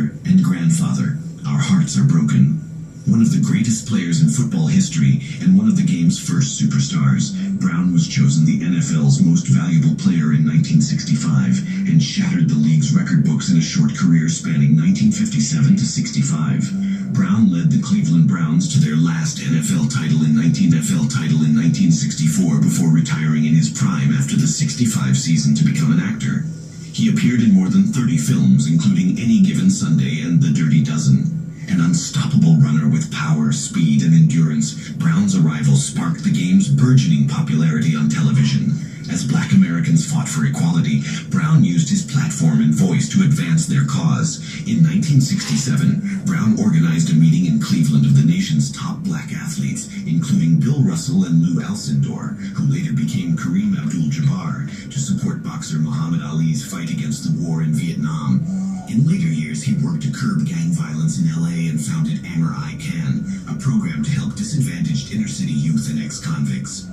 father and grandfather. Our hearts are broken. One of the greatest players in football history and one of the game's first superstars, Brown was chosen the NFL's most valuable player in 1965 and shattered the league's record books in a short career spanning 1957 to 65. Brown led the Cleveland Browns to their last NFL title in 1964 before retiring in his prime after the 65 season to become an actor. He appeared in more than 30 films, including Any Given Sunday and The Dirty Dozen. An unstoppable runner with power, speed, and endurance, Brown's arrival sparked the game's burgeoning popularity on television. As Black Americans fought for equality, Brown used his platform and voice to advance their cause. In 1967, Brown organized a meeting in Cleveland of the nation's top black athletes, including Bill Russell and Lou Alcindor, who later became Kareem Abdul-Jabbar, to support boxer Muhammad Ali's fight against the war in Vietnam. In later years, he worked to curb gang violence in L.A. and founded Amor I Can, a program to help disadvantaged inner-city youth and ex-convicts.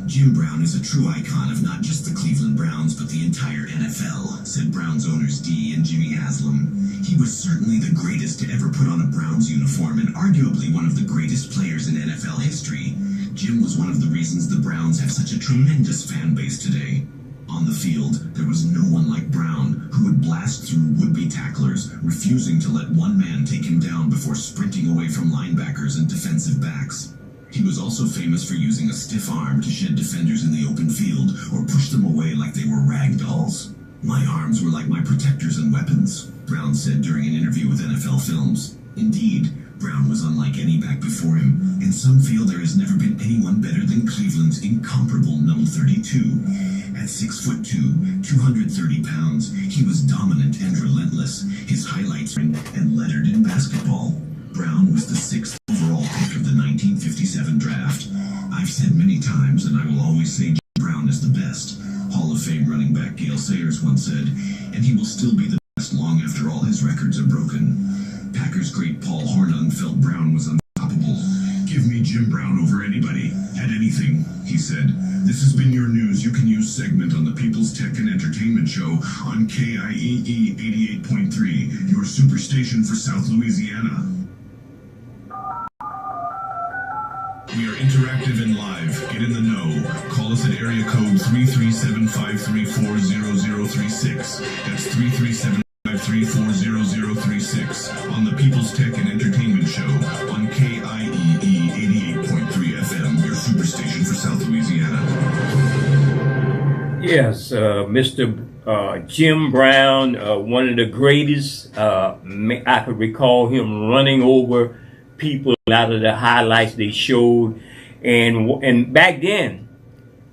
Jim Brown is a true icon of not just the Cleveland Browns, but the entire NFL, said Browns owners Dee and Jimmy Haslam. He was certainly the greatest to ever put on a Browns uniform and arguably one of the greatest players in NFL history. Jim was one of the reasons the Browns have such a tremendous fan base today. On the field, there was no one like Brown, who would blast through would-be tacklers, refusing to let one man take him down before sprinting away from linebackers and defensive backs. He was also famous for using a stiff arm to shed defenders in the open field or push them away like they were rag dolls. "My arms were like my protectors and weapons," Brown said during an interview with NFL Films. Indeed, Brown was unlike any back before him, and some feel there has never been anyone better than Cleveland's incomparable number 32. At 6'2", 230 pounds, he was dominant and relentless, his highlights and lettered in basketball. Brown was the 6th overall pick of the 1957 draft. I've said many times, and I will always say, Jim Brown is the best. Hall of Fame running back Gale Sayers once said, and he will still be the best long after all his records are broken. Packers great Paul Hornung felt Brown was unstoppable. "Give me Jim Brown over anybody, at anything," he said. This has been your News You Can Use segment on the People's Tech and Entertainment Show on KIEE 88.3, your superstation for South Louisiana. We are interactive and live. Get in the know. Call us at area code 337-534-0036. That's 337-534-0036 on the People's Tech and Entertainment Show on KIEE 88.3 FM, your superstation for South Louisiana. Yes, Mr. Jim Brown, one of the greatest. I could recall him running over people out of the highlights they showed, and back then,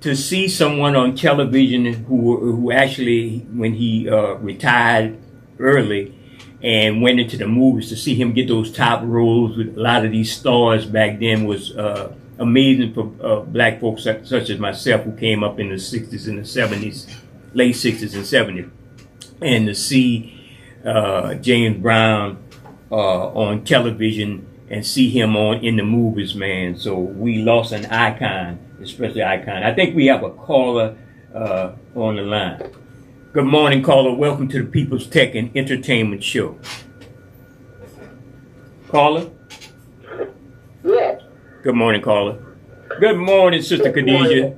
to see someone on television who actually, when he retired early and went into the movies, to see him get those top roles with a lot of these stars back then was amazing for black folks such as myself, who came up in the 60s and the 70s, late 60s and 70s, and to see James Brown on television and see him in the movies, man. So we lost an icon, especially icon. I think we have a caller on the line. Good morning, caller. Welcome to the People's Tech and Entertainment Show. Caller? Yes. Good morning, caller. Good morning, Sister Khadijah.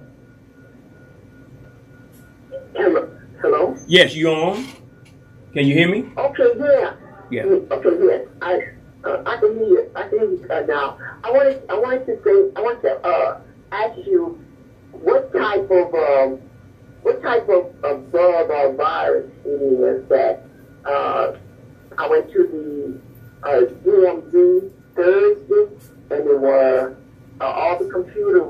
Hello? Yes, you on? Can you hear me? Okay, yeah. Yeah. Okay, yeah. I can hear you. I can hear you now. I wanted to ask you what type of bug or virus it is that I went to the DMV Thursday, and there were all the computers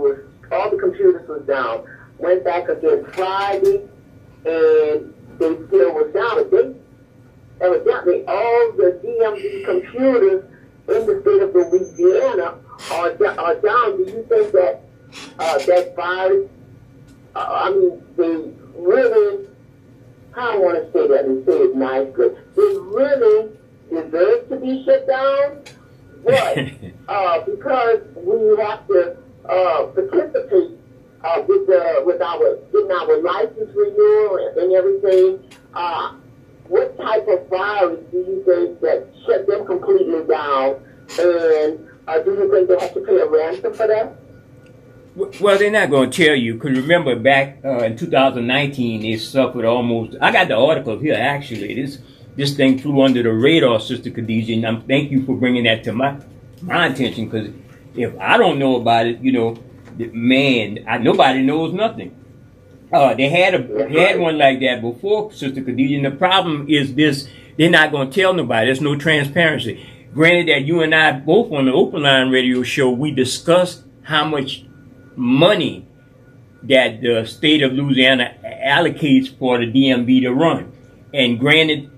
was down. Went back again Friday, and they still was down. But evidently, all the DMV computers in the state of Louisiana are down. Do you think that that virus? They really, I don't want to say that and say it nicely, they really deserve to be shut down, but because we have to participate with our getting our license renewal and everything, what type of virus do you think that cloud, and do you think they have to pay a ransom for that? Well, they're not going to tell you, because remember back in 2019, they suffered almost. I got the article here actually. This thing flew under the radar, Sister Khadijah, and thank you for bringing that to my attention. Because if I don't know about it, nobody knows nothing. They had one like that before, Sister Khadijah, and the problem is this: they're not going to tell nobody. There's no transparency. Granted that you and I both on the Open Line Radio show, we discussed how much money that the state of Louisiana allocates for the DMV to run. And granted,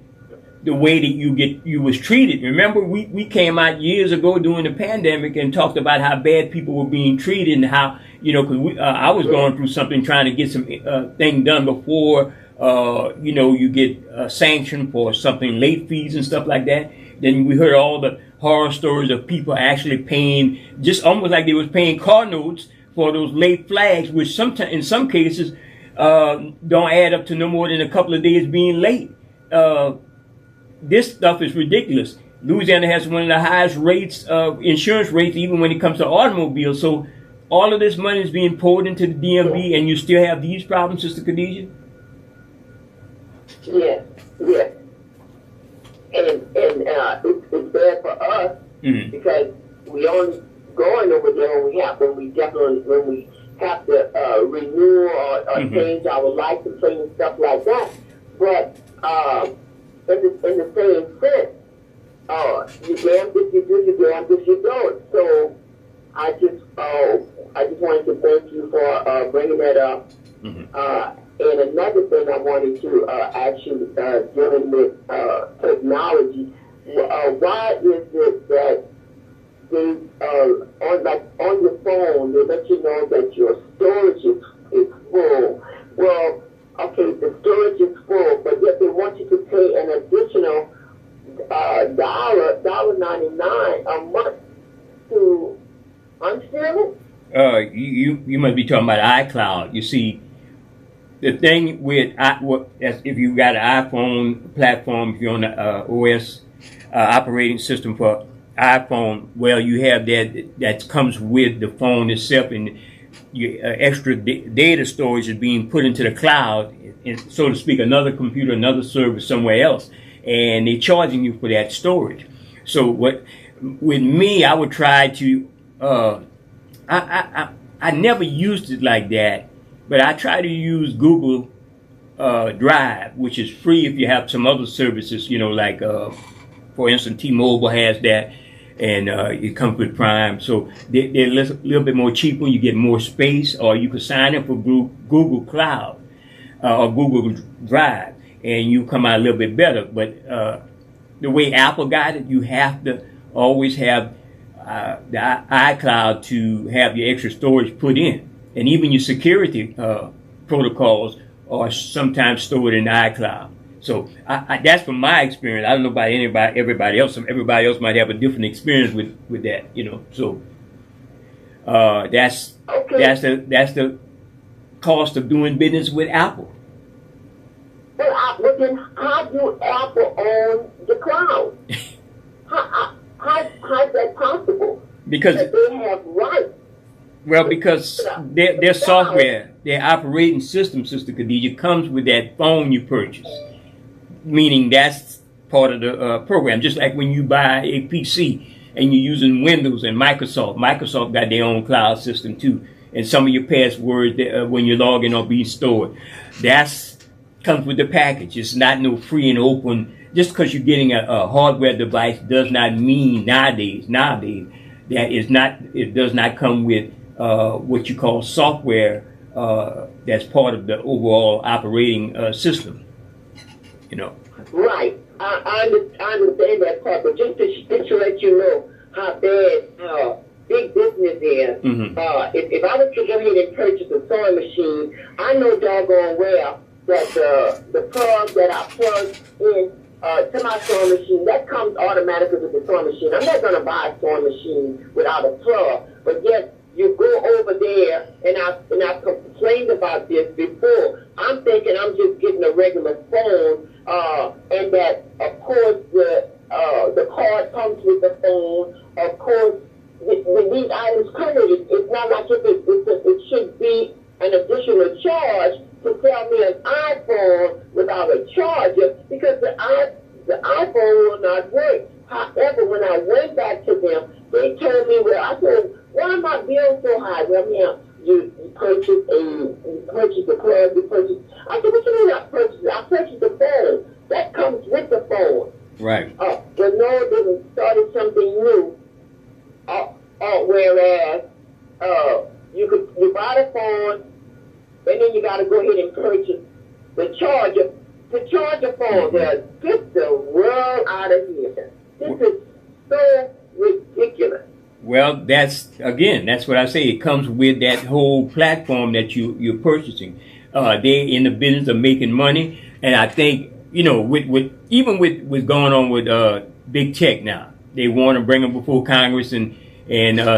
the way that you was treated. Remember, we came out years ago during the pandemic and talked about how bad people were being treated and how, because I was going through something trying to get some thing done before, you get sanctioned for something, late fees and stuff like that. Then we heard all the horror stories of people actually paying, just almost like they was paying car notes for those late flags, which sometimes, in some cases, don't add up to no more than a couple of days being late. This stuff is ridiculous. Louisiana has one of the highest rates of insurance rates, even when it comes to automobiles. So all of this money is being poured into the DMV, and you still have these problems, Sister Khadijah? Yes. And it's bad for us because we only going over there when we have to renew or change our license plate and stuff like that. But in the same sense, you damned if you do, you damned if you don't. So I just wanted to thank you for bringing that up. And another thing I wanted to ask you, dealing with technology, why is it that they on your phone they let you know that your storage is full? Well, okay, the storage is full, but yet they want you to pay an additional $1.99 a month to unseal it. You must be talking about iCloud. You see, the thing with if you got an iPhone platform, if you're on the OS operating system for iPhone, well, you have that comes with the phone itself, and your extra data storage is being put into the cloud, and, so to speak, another computer, another server somewhere else, and they're charging you for that storage. So with me, I would try to I never used it like that, but I try to use Google Drive, which is free if you have some other services, like for instance, T-Mobile has that, and it comes with Prime. So they're a little bit more cheaper. You get more space, or you can sign up for Google Cloud or Google Drive, and you come out a little bit better. But the way Apple got it, you have to always have the iCloud to have your extra storage put in. And even your security protocols are sometimes stored in the iCloud. So that's from my experience. I don't know about everybody else. Everybody else might have a different experience with that, So that's the cost of doing business with Apple. Well, then how do Apple own the cloud? How's that possible? Because they have rights. Well, because their software, their operating system, Sister Khadijah, comes with that phone you purchase. Meaning that's part of the program. Just like when you buy a PC and you're using Windows and Microsoft. Microsoft got their own cloud system too. And some of your passwords when you log in are being stored. That's comes with the package. It's not no free and open. Just because you're getting a hardware device does not mean nowadays that it does not come with what you call software that's part of the overall operating system. Right. I understand that part, but just to let you know how bad big business is. If I was to go ahead and purchase a sewing machine, I know doggone well that the plug that I plug in to my sewing machine, that comes automatically with the sewing machine. I'm not going to buy a sewing machine without a plug, but yet you go over there, and I've complained about this before. I'm thinking I'm just getting a regular phone, and that of course the card comes with the phone. Of course, with these items covered, it's not like it should be an additional charge to sell me an iPhone without a charger, because the iPhone will not work. However, when I went back to them, they told me, well, I said, why are my bills so high? Well, ma'am, you purchased a plug, you purchased. I said, what you mean I purchased? I purchased the phone. That comes with the phone. Right. But no, they started something new. Whereas you buy the phone, and then you got to go ahead and purchase the charger to charge your phone. Well, get the world out of here. This is so ridiculous. Well, that's what I say. It comes with that whole platform that you're purchasing. They're in the business of making money, and I think, with going on with big tech now, they want to bring them before Congress and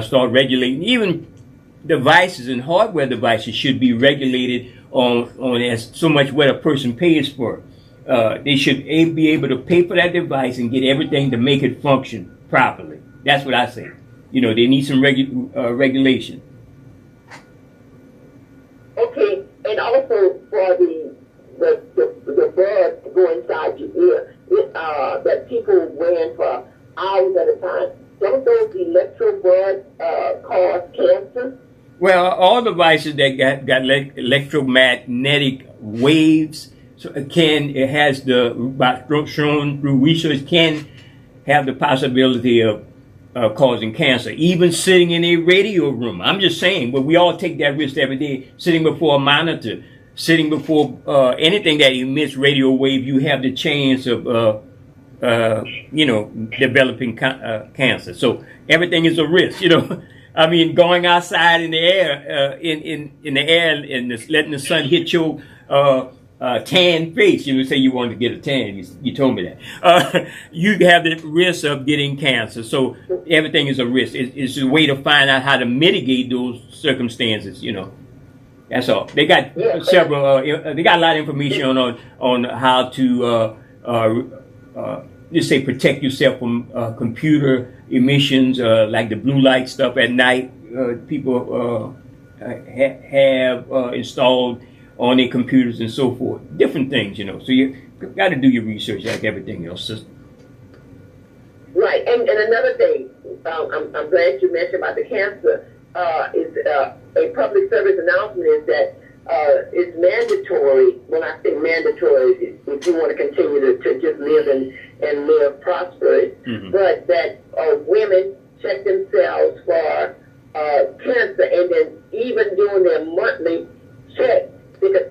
start regulating. Even devices and hardware devices should be regulated on as so much what a person pays for. They should be able to pay for that device and get everything to make it function properly. That's what I say. They need some regulation. Okay, and also for the bud to go inside your ear that people wearing for hours at a time. Don't those electro buds cause cancer? Well, all devices that got electromagnetic waves shown through research can have the possibility of causing cancer. Even sitting in a radio room, I'm just saying, but we all take that risk every day. Sitting before a monitor, sitting before anything that emits radio wave, you have the chance of developing cancer. So everything is a risk. I mean, going outside in the air, in the air, and letting the sun hit your tan face. Say you wanted to get a tan. You told me that. You have the risk of getting cancer. So everything is a risk. It's a way to find out how to mitigate those circumstances. That's all. They got several. They got a lot of information on how to just say protect yourself from computer emissions, like the blue light stuff at night. People have installed on their computers and so forth. Different things, So you got to do your research like everything else. Right, and another thing, I'm glad you mentioned about the cancer. Is a public service announcement is that it's mandatory. When I say mandatory, if you want to continue to just live and live prosperous, but that women check themselves for cancer, and then even doing their monthly check, because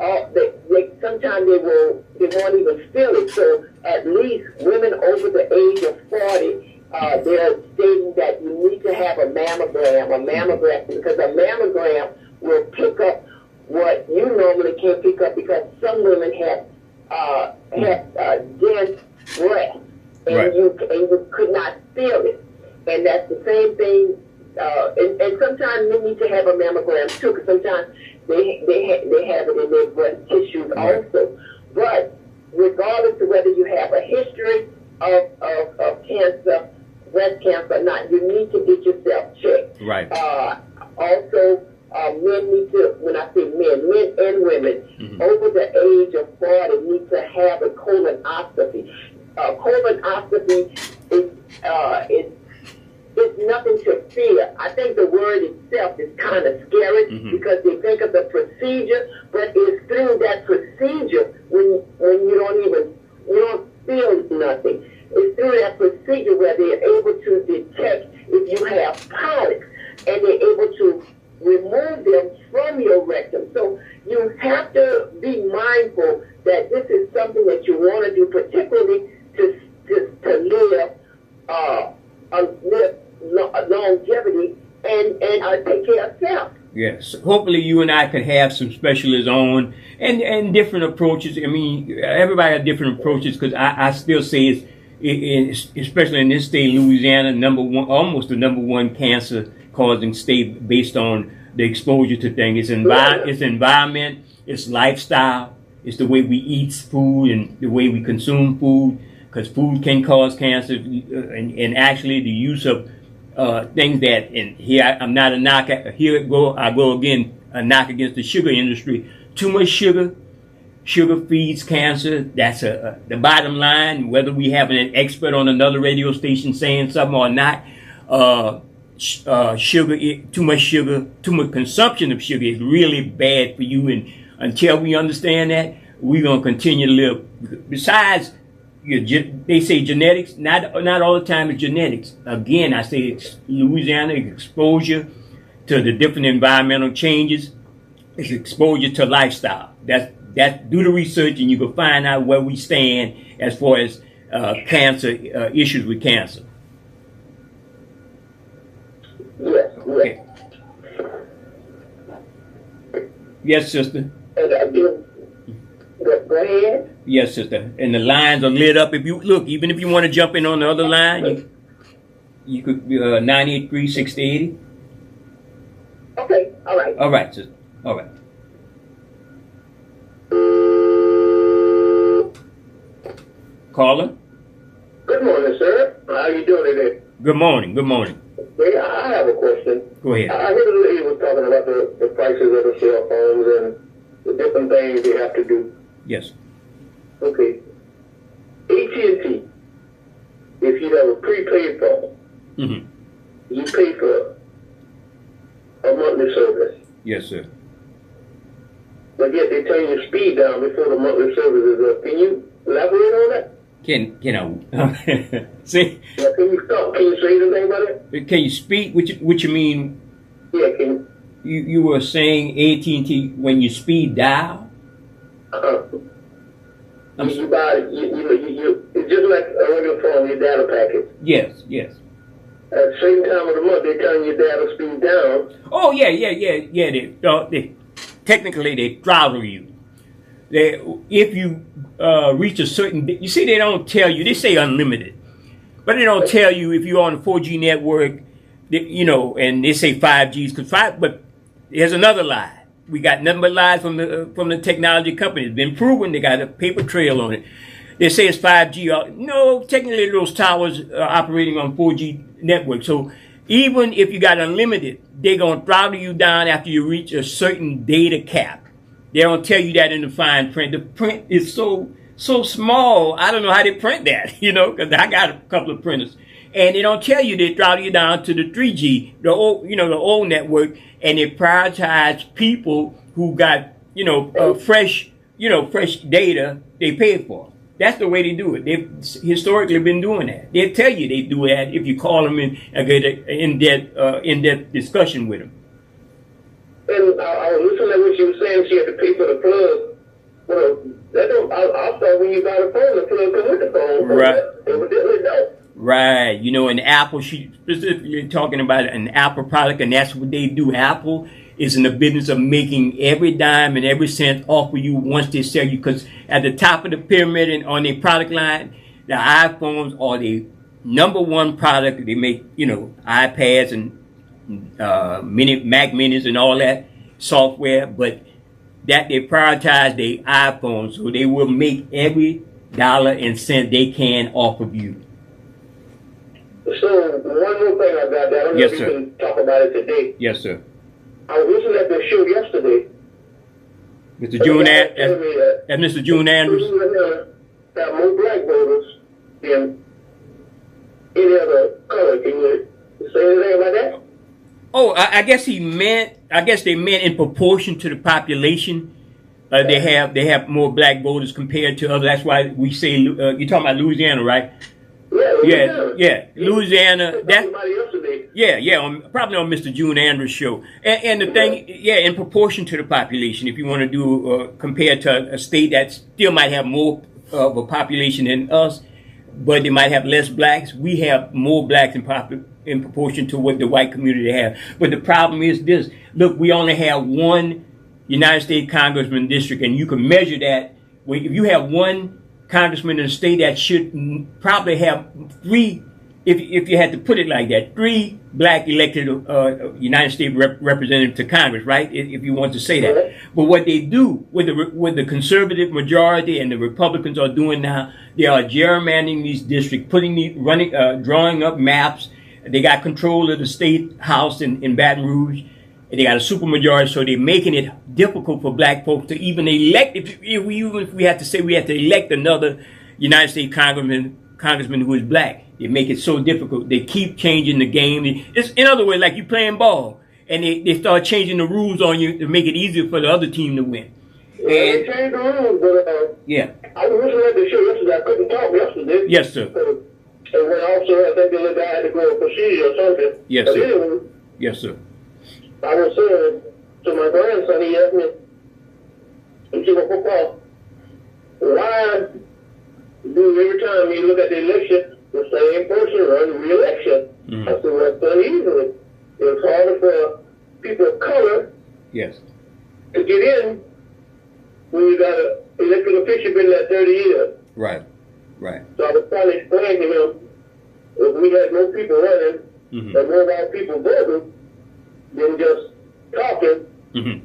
sometimes they won't even feel it. So at least women over the age of 40, they're stating that you need to have a mammogram, because a mammogram will pick up what you normally can't pick up, because some women have dense breasts, and right. you could not feel it. And that's the same thing. And sometimes they need to have a mammogram too, because sometimes they have it in their breast tissues also. But regardless of whether you have a history of cancer, breast cancer or not, you need to get yourself checked. Right. Also, men need to, when I say men and women, over the age of 40 need to have a colonoscopy. Colonoscopy is it's nothing to fear. I think the word itself is kind of scary because they think of the procedure, but it's through that procedure when you don't feel nothing. It's through that procedure where they're able to detect if you have polyps, and they're able to remove them from your rectum. So you have to be mindful that this is something that you want to do, particularly to live longevity and take care of self. Yes. Hopefully you and I could have some specialists on and different approaches. I mean, everybody has different approaches, because I still say it's, especially in this state, Louisiana, almost the number one cancer causing state based on the exposure to things. It's environment, it's lifestyle, it's the way we eat food and the way we consume food. because food can cause cancer, and actually the use of things that, and here I'm not a knock. Here I go again, a knock against the sugar industry. Too much sugar feeds cancer. That's the bottom line. Whether we have an expert on another radio station saying something or not, too much consumption of sugar is really bad for you. And until we understand that, we're gonna continue to live. Besides, they say genetics. Not all the time it's genetics. Again, I say it's Louisiana exposure to the different environmental changes. It's exposure to lifestyle. That's do the research, and you can find out where we stand as far as cancer issues with cancer. Yes. Okay. Yes, sister. And go ahead. Yes, sister. And the lines are lit up. If you look, even if you want to jump in on the other line, you could 983-6080. Okay. All right. All right, sister. All right. Caller. Good morning, sir. How are you doing today? Good morning. Good morning. Hey, I have a question. Go ahead. I heard the lady was talking about the prices of the cell phones and the different things they have to do. Yes. Okay. AT&T, if you have a prepaid phone, Mm-hmm. you pay for a monthly service. Yes, sir. But yet they turn your speed down before the monthly service is up. Can you elaborate on that? Can I see? Yeah, can you stop? Can you say anything about it? Can you speak? What you mean? Yeah, can You were saying AT&T when you speed dial? you buy you it's just like a regular phone, your data package. Yes, yes. At the same time of the month, they turn your data speed down. Oh yeah. They technically they throttle you. If you reach a certain, you see, they don't tell you. They say unlimited, but they don't tell you if you're on a 4G network, and they say 5Gs but here's another lie. We got nothing but lies from the technology company. It's been proven. They got a paper trail on it. They say it's 5G. No, technically those towers are operating on 4G network. So even if you got unlimited, they're going to throttle you down after you reach a certain data cap. They don't tell you that in the fine print. The print is so small. I don't know how they print that, because I got a couple of printers. And they don't tell you, they throttle you down to the 3G, the old network, and they prioritize people who got, fresh data they pay for. That's the way they do it. They've historically been doing that. They'll tell you they do that if you call them and get an in-depth discussion with them. And I was listening to what you were saying. She had to pay for the plug. Well, I thought when you got a phone, the plug come with the phone. Right. Evidently don't. Right. And Apple, she specifically talking about an Apple product, and that's what they do. Apple is in the business of making every dime and every cent off of you once they sell you. Because at the top of the pyramid and on their product line, the iPhones are the number one product. They make, iPads and Mac Minis and all that software, but that they prioritize their iPhones, so they will make every dollar and cent they can off of you. So one more thing I got that. I don't know if you can talk about it today. Yes, sir. I was listening at the show yesterday. Mr. June Andrews. Got more black voters than any other color. Can you say anything about that? Oh, I guess they meant in proportion to the population. They have more black voters compared to others. That's why we say you're talking about Louisiana, right? Yeah, Louisiana. Probably on Mr. June Andrews' show. And the thing, in proportion to the population, if you want to do compared to a state that still might have more of a population than us, but they might have less blacks. We have more blacks in proportion to what the white community have. But the problem is this. Look, we only have one United States Congressman district, and you can measure that. If you have one congressman in a state that should probably have 3 if you had to put it like that, 3 black elected United States representatives to Congress, right? If you want to say that. Right. But what they do with the conservative majority and the Republicans are doing now, they are gerrymandering these districts, drawing up maps. They got control of the state house in Baton Rouge. And they got a supermajority, so they're making it difficult for black folks to even elect. If we have to say we have to elect another United States congressman who is black. They make it so difficult. They keep changing the game. It's, in other words, like you playing ball, and they start changing the rules on you to make it easier for the other team to win. Yeah, they changed the rules, but Yeah. I was listening to the show yesterday. I couldn't talk yesterday. Yes, sir. And when also, I think the little guy had to go to procedure or something. Yes, But sir. anyway, Yes, sir. I was saying to my grandson, he asked me, he said, well, Papa, why do every time you look at the election, the same person run re-election? Mhm. I said, well, that's done easily. It's harder for people of color Yes. to get in when you got an elected official been there 30 years. Right. Right. So I was trying to explain to him, if we had more people running Mm-hmm. and more about people voting than just talking, Mm-hmm.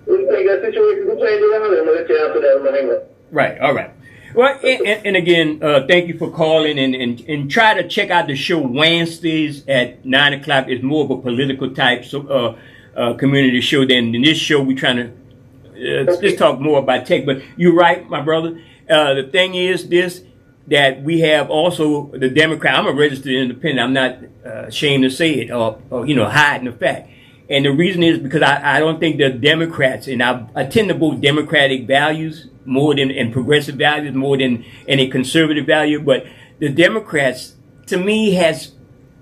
we can take that situation and change it around. I'm going to let you answer that in my hang up. Right. All right. Well, and again, thank you for calling and try to check out the show Wednesdays at 9 o'clock. It's more of a political type community show than in this show. We're trying to just talk more about tech. But you're right, my brother. The thing is this, that we have also the Democrat. I'm a registered independent. I'm not ashamed to say it or hiding the fact. And the reason is because I don't think the Democrats, and I tend to vote Democratic values more than and progressive values more than any conservative value. But the Democrats, to me, has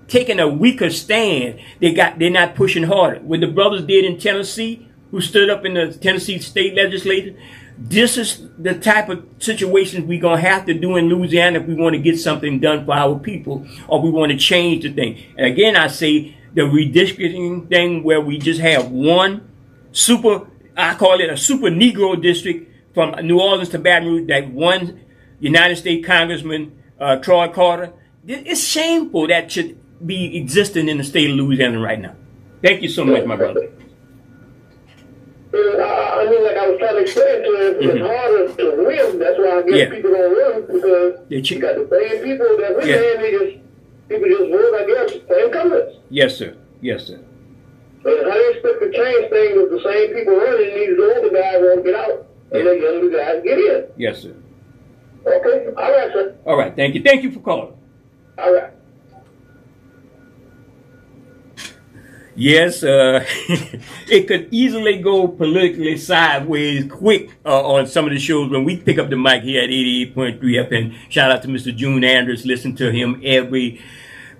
taken a weaker stand. They're not pushing harder. What the brothers did in Tennessee, who stood up in the Tennessee state legislature, this is the type of situations we're going to have to do in Louisiana if we want to get something done for our people or we want to change the thing. And again, I say the redistricting thing where we just have one I call it a super Negro district from New Orleans to Baton Rouge, that one United States Congressman, Troy Carter. It's shameful that should be existing in the state of Louisiana right now. Thank you so much, my brother. I mean, like I was trying to explain to him, it's harder to win. That's why I guess people don't win, because you got the same people that win, and people just vote, I guess, for incumbents. Yes, sir. Yes, sir. And how do you expect to change things if the same people running, these older guys won't get out, and the younger guys get in? Yes, sir. Okay, all right, sir. All right, thank you. Thank you for calling. All right. Yes, it could easily go politically sideways quick on some of the shows when we pick up the mic here at 88.3 FM. Shout out to Mr. June Andrews. Listen to him every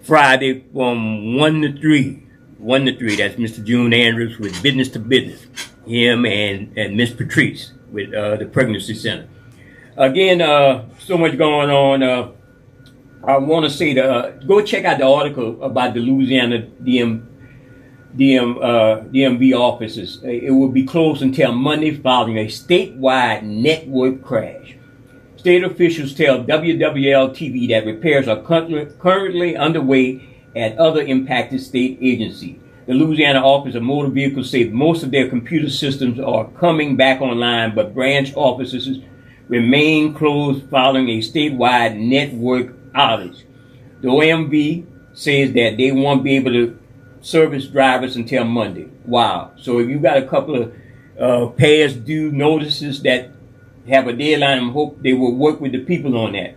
Friday from 1 to 3. 1 to 3. That's Mr. June Andrews with Business to Business. Him and Miss Patrice with the Pregnancy Center. Again, so much going on. I want to say go check out the article about the Louisiana DMV offices. It will be closed until Monday following a statewide network crash. State officials tell WWL-TV that repairs are currently underway at other impacted state agencies. The Louisiana Office of Motor Vehicles say most of their computer systems are coming back online, but branch offices remain closed following a statewide network outage. The OMV says that they won't be able to service drivers until Monday. Wow. So if you got a couple of past due notices that have a deadline, I hope they will work with the people on that.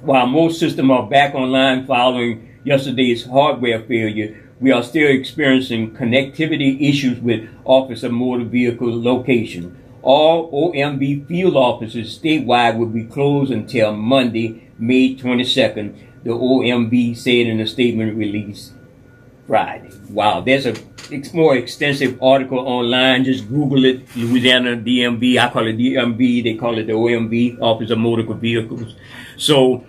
While most systems are back online following yesterday's hardware failure, we are still experiencing connectivity issues with Office of Motor Vehicle location. All OMV field offices statewide will be closed until Monday, May 22nd, the OMV said in a statement released Friday. Wow, there's a more extensive article online. Just Google it, Louisiana DMV. I call it DMV. They call it the OMV, Office of Motor Vehicles. So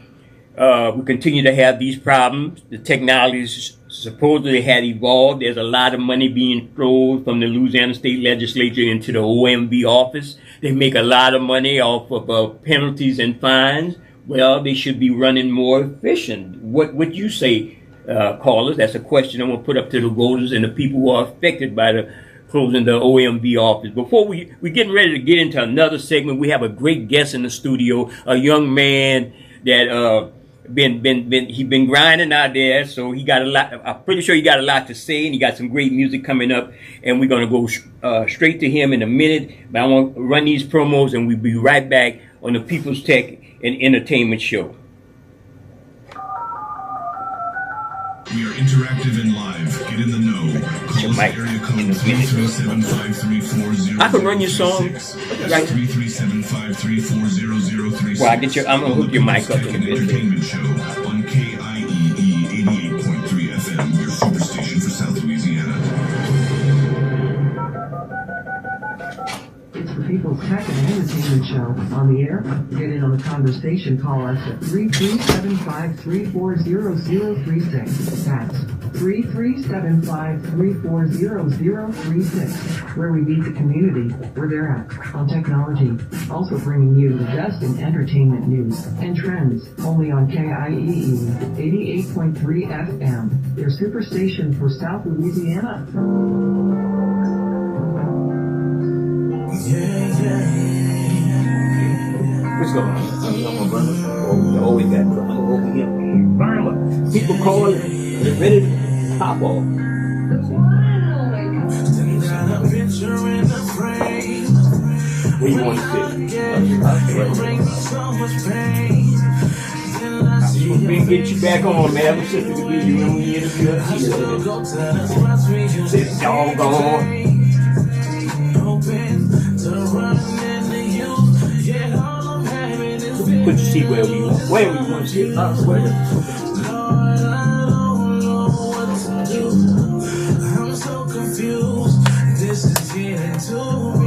we continue to have these problems. The technology supposedly had evolved. There's a lot of money being thrown from the Louisiana State Legislature into the OMV office. They make a lot of money off of penalties and fines, Well, they should be running more efficient. What would you say, callers? That's a question I'm going to put up to the voters and the people who are affected by the closing the OMB office. Before we're getting ready to get into another segment, we have a great guest in the studio, a young man that he been grinding out there, so he got a lot. I'm pretty sure he got a lot to say, and he got some great music coming up. And we're gonna go straight to him in a minute. But I want to run these promos, and we'll be right back on the People's Tech and Entertainment Show. We are interactive and live. Get in the know. Call us at area code 337-534-0036. I can run your song. Right. 337-534-0036. Well, I'm gonna hook your mic up in a bit. Entertainment Show on KIEE 88.3 FM, your superstation for South Louisiana. It's the People's Tech and Entertainment Show. On the air, get in on the conversation. Call us at 337-534-0036. That's 337-534-0036. Where we meet the community, where they're at, on technology. Also bringing you the best in entertainment news and trends. Only on KIEE 88.3 FM, your superstation for South Louisiana. What's going on? Oh, we got drama over here. People calling, they're ready to pop off. What do you want to say? We can get you back on, man. Ever since we did you when we interviewed us here. Said doggone. Put your seat wherever you want. Wherever you want to sit. I'm so confused. This is getting to me.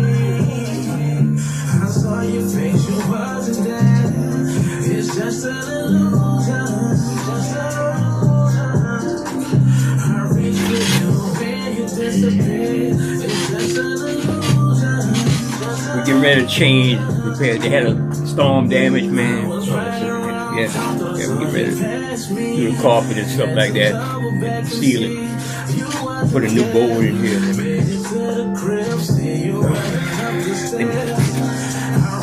I saw your face, you wasn't there. It's just an illusion. Just an illusion. I reach for you and you disappear. It's just an illusion. We're getting ready to change, repair. They had a storm damage, man. Yeah, we get ready to do the carpet and stuff like that. Seal it. Put a new board in here. I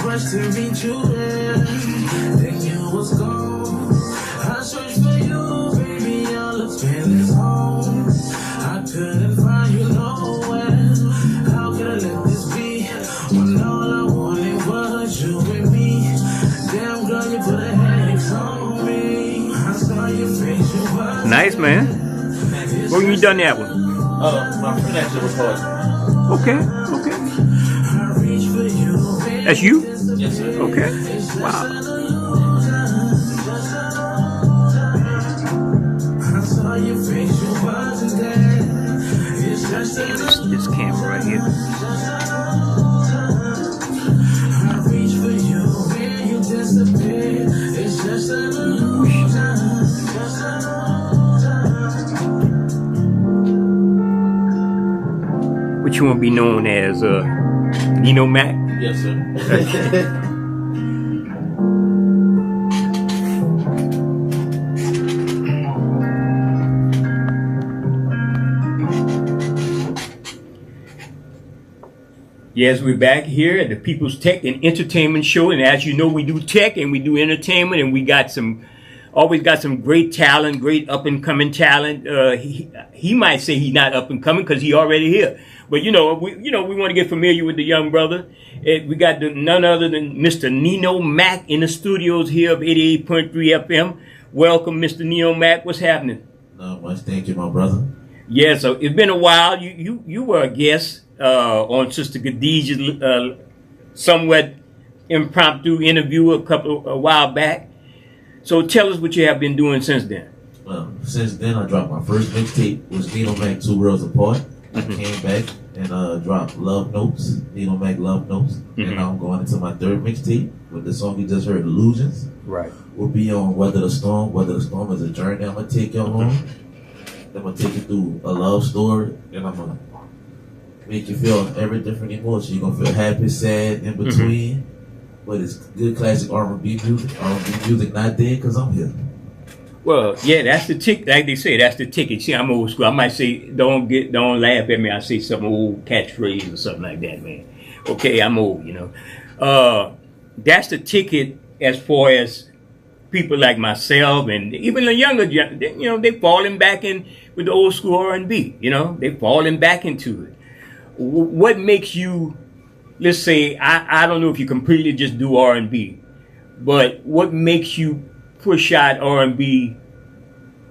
rushed to meet you there, then you was gone. I searched for you, baby, all the feelings home. I couldn't find you nowhere. How could I let this be when all I wanted was you and me? Damn girl, you put a headache on me. I saw your face, you was Nice, man. When you done that one? My production recording. Okay. I reached for you, baby. That's you? Yes, sir. Okay. Wow. I saw your face, you wasn't there. It's just an This camera right here. I reach for you and you disappear. It's just an illusion. Just an illusion. What you want to be known as, Nino Mac? Yes, sir. Yes, we're back here at the People's Tech and Entertainment Show, and as you know, we do tech and we do entertainment, and we got always got some great talent, great up and coming talent. He might say he's not up and coming because he already here, but we want to get familiar with the young brother. We got none other than Mr. Nino Mac in the studios here of 88.3 FM. Welcome, Mr. Nino Mac. What's happening? Not much. Thank you, my brother. Yeah, so it's been a while. You were a guest on Sister Khadijah's somewhat impromptu interview a while back. So tell us what you have been doing since then. Since then, I dropped my first mixtape, was Nino Mac 2 Worlds Apart. I came back and dropped Love Notes, Nino Mac Love Notes. And now I'm going into my third mixtape with the song you just heard, Illusions. Right. We'll be on Weather the Storm. Weather the Storm is a journey I'm going to take y'all on. I'm going to take you through a love story, and I'm going to make you feel every different emotion. You're going to feel happy, sad, in between. but it's good classic R&B music. R&B music not dead because I'm here. Well, yeah, that's the ticket. Like they say, that's the ticket. See, I'm old school. I might say, don't laugh at me. I say some old catchphrase or something like that, man. Okay, I'm old, you know. That's the ticket as far as people like myself and even the younger, you know, they falling back in with the old school R&B. You know, they falling back into it. What makes you, let's say, I don't know if you completely just do R&B, but what makes you push out R&B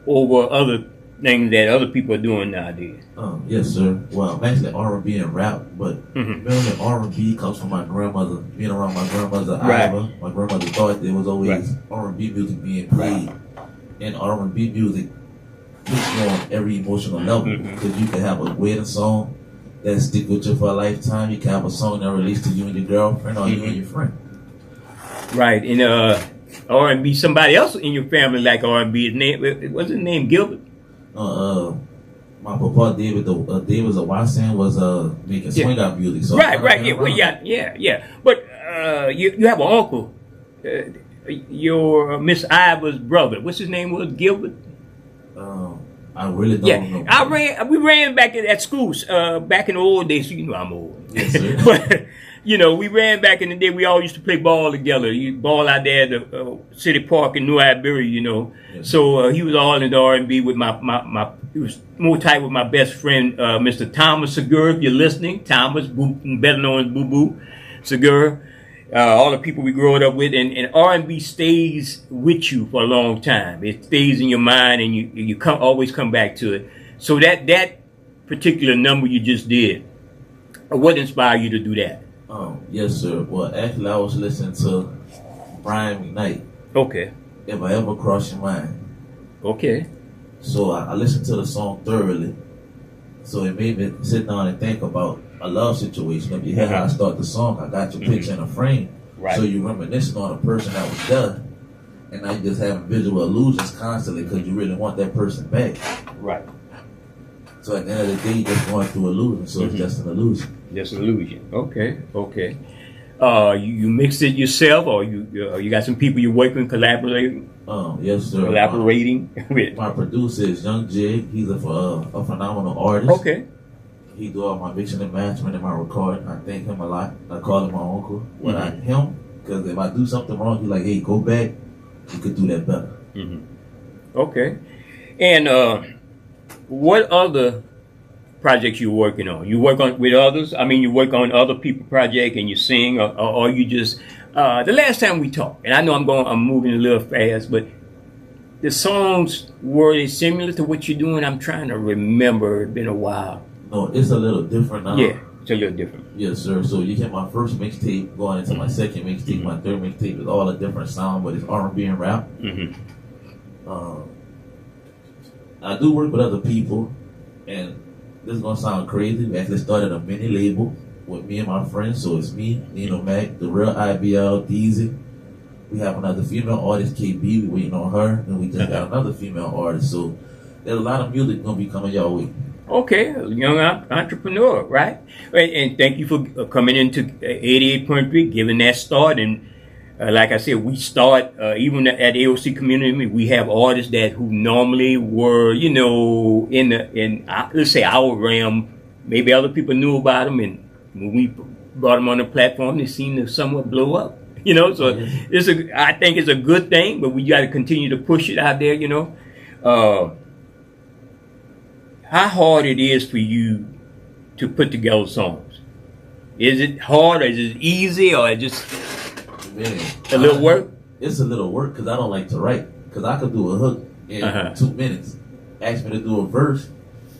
over other things that other people are doing nowadays? Yes, sir. Well, I'm actually R&B and rap, but mainly R&B comes from my grandmother. Being around my grandmother, Right. Iowa, my grandmother thought there was always R&B music being played, and R&B music hits you on every emotional level because you can have a wedding song that stick with you for a lifetime. You can have a song that released to you and your girlfriend or you and your friend. Right, and R&B, somebody else in your family like R&B. His name, what's his name? Gilbert. My papa David Awasan was making swing out music. So Right, yeah. But you have an uncle, your Miss Iva's brother. What's his name? Was Gilbert? I really don't know. We ran back at schools back in the old days. You know I'm old. Yes, sir. But you know, we ran back in the day. We all used to play ball together. You ball out there at the City Park in New Iberia, you know. Yes. So he was all in the R&B with my. He was more tight with my best friend, Mr. Thomas Segura. If you're listening, Thomas, better known as Boo Boo Segura. All the people we grew up with, and R&B stays with you for a long time. It stays in your mind, and you always come back to it. So that particular number you just did, what inspired you to do that? Yes, sir. Well, actually, I was listening to Brian McKnight. Okay. If I Ever Cross Your Mind. Okay. So I listened to the song thoroughly. So it made me sit down and think about a love situation. If you hear how I start the song, I got your picture in a frame. Right. So you reminiscing on a person that was there. And now you just having visual illusions constantly because you really want that person back. Right. So at the end of the day, you're just going through illusion. So it's just an illusion. Just an illusion. Okay. You mixed it yourself, or you got some people you're working, collaborating Yes, sir. with? My producer is Young Jig. He's a phenomenal artist. Okay. He do all my mixing and mastering and my recording. I thank him a lot. I call him my uncle. When I him, because if I do something wrong, he's like, hey, go back. You could do that better. Okay. And what other projects you working on? You work on with others? I mean, you work on other people project and you sing, or you just the last time we talked, and I know I'm moving a little fast, but the songs, were they similar to what you're doing? I'm trying to remember. It's been a while. No, it's a little different now. Yeah, it's a little different. Yes, sir. So you hear my first mixtape going into my second mixtape, my third mixtape is all a different sound, but it's R&B and rap. I do work with other people, and this is gonna sound crazy. We actually started a mini label with me and my friends. So it's me, Nino Mac, the real IBL, Deezy. We have another female artist, KB. We waiting on her, and we just got another female artist. So there's a lot of music gonna be coming your way. Okay, a young entrepreneur, right? And thank you for coming into 88.3, giving that start. And like I said, we start even at AOC Community. We have artists who normally were, you know, in let's say our realm. Maybe other people knew about them, and when we brought them on the platform, they seemed to somewhat blow up. You know, so I think it's a good thing, but we got to continue to push it out there. You know. How hard it is for you to put together songs? Is it hard, or is it easy, or just a little work? It's a little work because I don't like to write. Because I could do a hook in 2 minutes. Ask me to do a verse,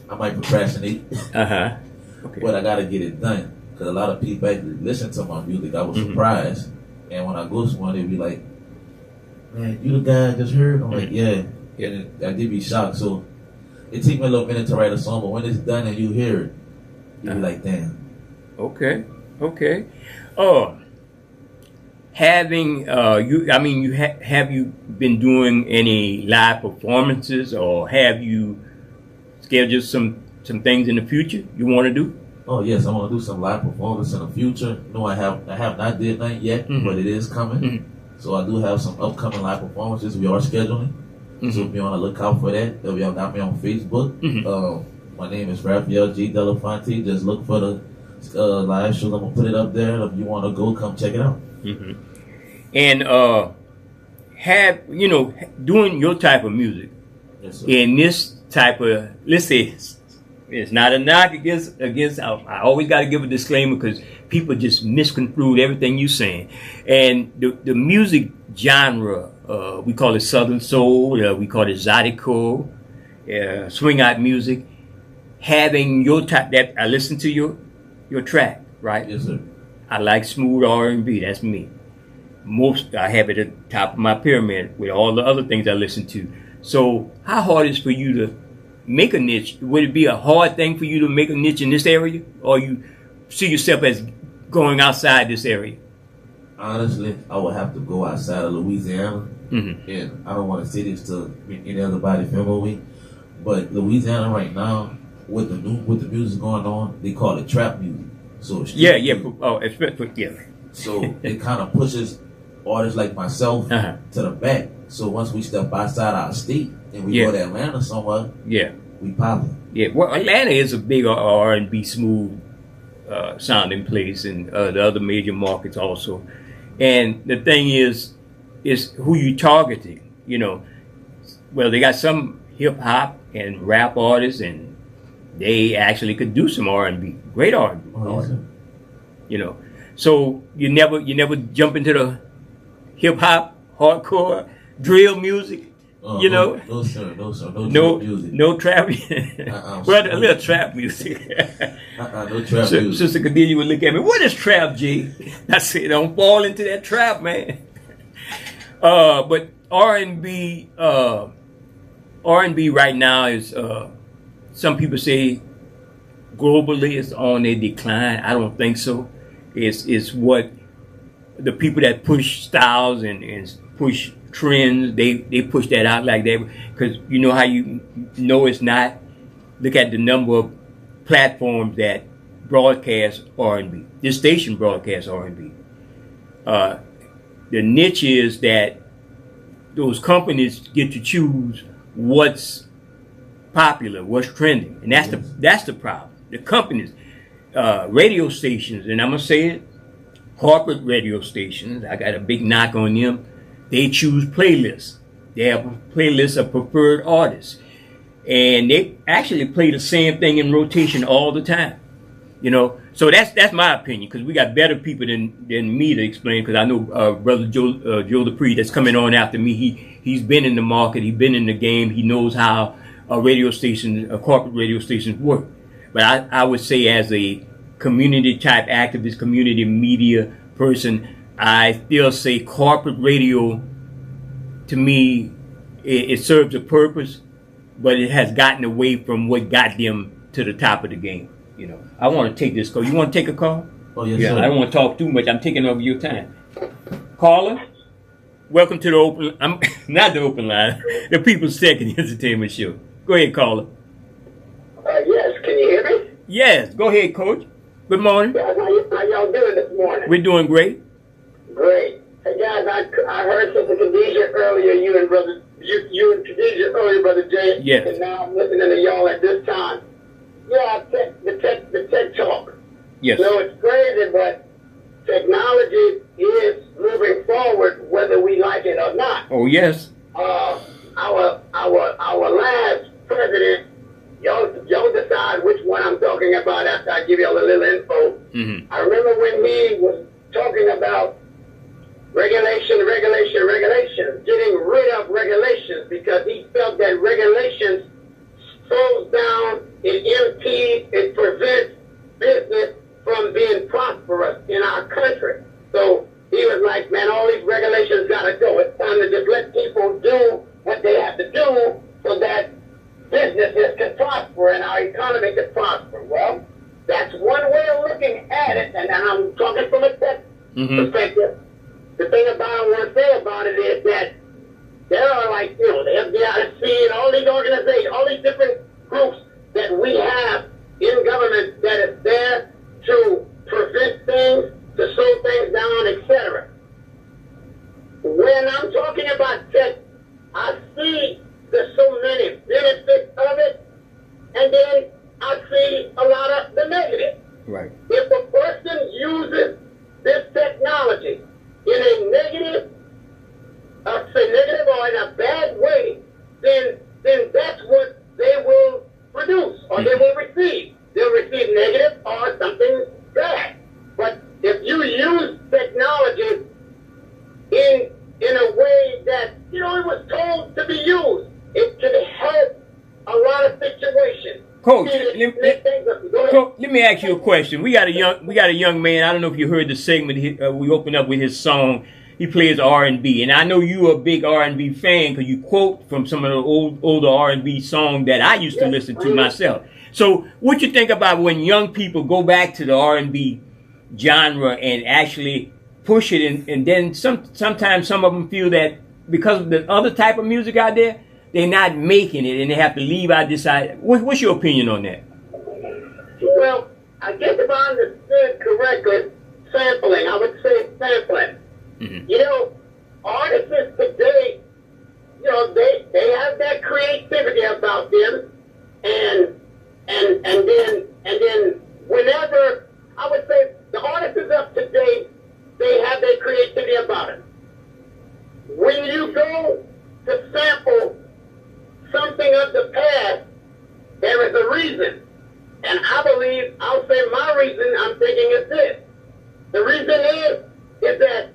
I might procrastinate. Okay. But I got to get it done. Because a lot of people actually listen to my music. I was surprised. And when I go to one, they be like, man, you the guy I just heard? I'm like, yeah. And I did be shocked. So it takes me a little minute to write a song, but when it's done and you hear it, you be like, damn. Okay. Having have you been doing any live performances, or have you scheduled some things in the future you want to do? Oh yes, I want to do some live performance in the future. No, I have not did nothing yet, but it is coming. So I do have some upcoming live performances we are scheduling. So be on the lookout for that. They'll be got me on Facebook. My name is Raphael G. Delafonte. Just look for the live shows. I'm gonna put it up there. If you want to go, come check it out. And have doing your type of music Yes, sir. in this type of, let's say, it's not a knock against. I always got to give a disclaimer because people just misconstrued everything you're saying. And the music genre, we call it Southern Soul, we call it Zydeco, swing out music. Having your type, that I listen to your track, right? Yes, sir. I like smooth R&B. That's me. I have it at the top of my pyramid with all the other things I listen to. So how hard is it for you to make a niche? Would it be a hard thing for you to make a niche in this area, or you see yourself as going outside this area? Honestly, I would have to go outside of Louisiana, and I don't want to say this to any other body film week, but Louisiana right now, with the music going on, they call it trap music. So it's street music. Oh, yeah. So it kind of pushes artists like myself to the back. So once we step outside our state and we go to Atlanta somewhere, we poppin'. Yeah, well, Atlanta is a big R&B smooth sounding place, and the other major markets also. And the thing is who you targeting. Well, they got some hip hop and rap artists, and they actually could do some R&B, great R&B. So you never jump into the hip hop, hardcore, drill music. No, sir. No trap music. No trap. Well, a little trap music. No trap music. Sister Cordelia would look at me. What is trap, G? I said, don't fall into that trap, man. But R&B right now is some people say globally it's on a decline. I don't think so. It's what the people that push styles and push trends, they push that out like that, because you know how you know it's not. Look at the number of platforms that broadcast R&B. This station broadcasts R&B. The niche is that those companies get to choose what's popular, what's trending, and that's the problem. The companies, radio stations, and I'm gonna say it, corporate radio stations. I got a big knock on them. They choose playlists. They have playlists of preferred artists. And they actually play the same thing in rotation all the time. So that's my opinion, because we got better people than me to explain, because I know Brother Joe Dupree that's coming on after me. He's been in the market. He's been in the game. He knows how corporate radio stations work. But I would say, as a community type activist, community media person, I still say corporate radio, to me, it serves a purpose, but it has gotten away from what got them to the top of the game. I want to take this call. You want to take a call? Oh, yes, sir. I don't want to talk too much. I'm taking over your time. Caller, welcome to the open, not the open line, the People's Second Entertainment Show. Go ahead, caller. Yes, can you hear me? Yes, go ahead, Coach. Good morning. Guys, how y'all doing this morning? We're doing great. Great. Hey guys, I heard Sister Khadijah earlier, you and Khadijah earlier, Brother Jay. Yes. And now I'm listening to y'all at this time. Yeah, the tech talk. Yes. So it's crazy, but technology is moving forward whether we like it or not. Oh, yes. Our last president, y'all decide which one I'm talking about after I give y'all a little info. Mm-hmm. I remember when he was talking about regulation, getting rid of regulations, because he felt that regulations slows down, it impedes, it prevents business from being prosperous in our country. So he was like, man, all these regulations got to go. It's time to just let people do what they have to do so that businesses can prosper and our economy can prosper. Well, that's one way of looking at it, and I'm talking from a tech perspective. The thing about I want to say about it is that there are, like, the FDIC and all these organizations, all these different groups that we have in government that is there Coach, Go ahead. Coach, let me ask you a question. We got a young man. I don't know if you heard the segment. We opened up with his song. He plays R&B, and I know you're a big R&B fan because you quote from some of the older R&B songs that I used to listen to myself. So, what you think about when young people go back to the R&B genre and actually push it, and then sometimes some of them feel that because of the other type of music out there, they're not making it, and they have to leave out this side. What's your opinion on that? Well, I guess if I understood correctly, sampling, I would say sampling. Mm-hmm. You know, artists today, you know, they have that creativity about them, and then whenever, I would say the artists up to date, they have their creativity about it. When you go to sample something of the past, there is a reason. And I believe, I'll say my reason I'm thinking is this. The reason is that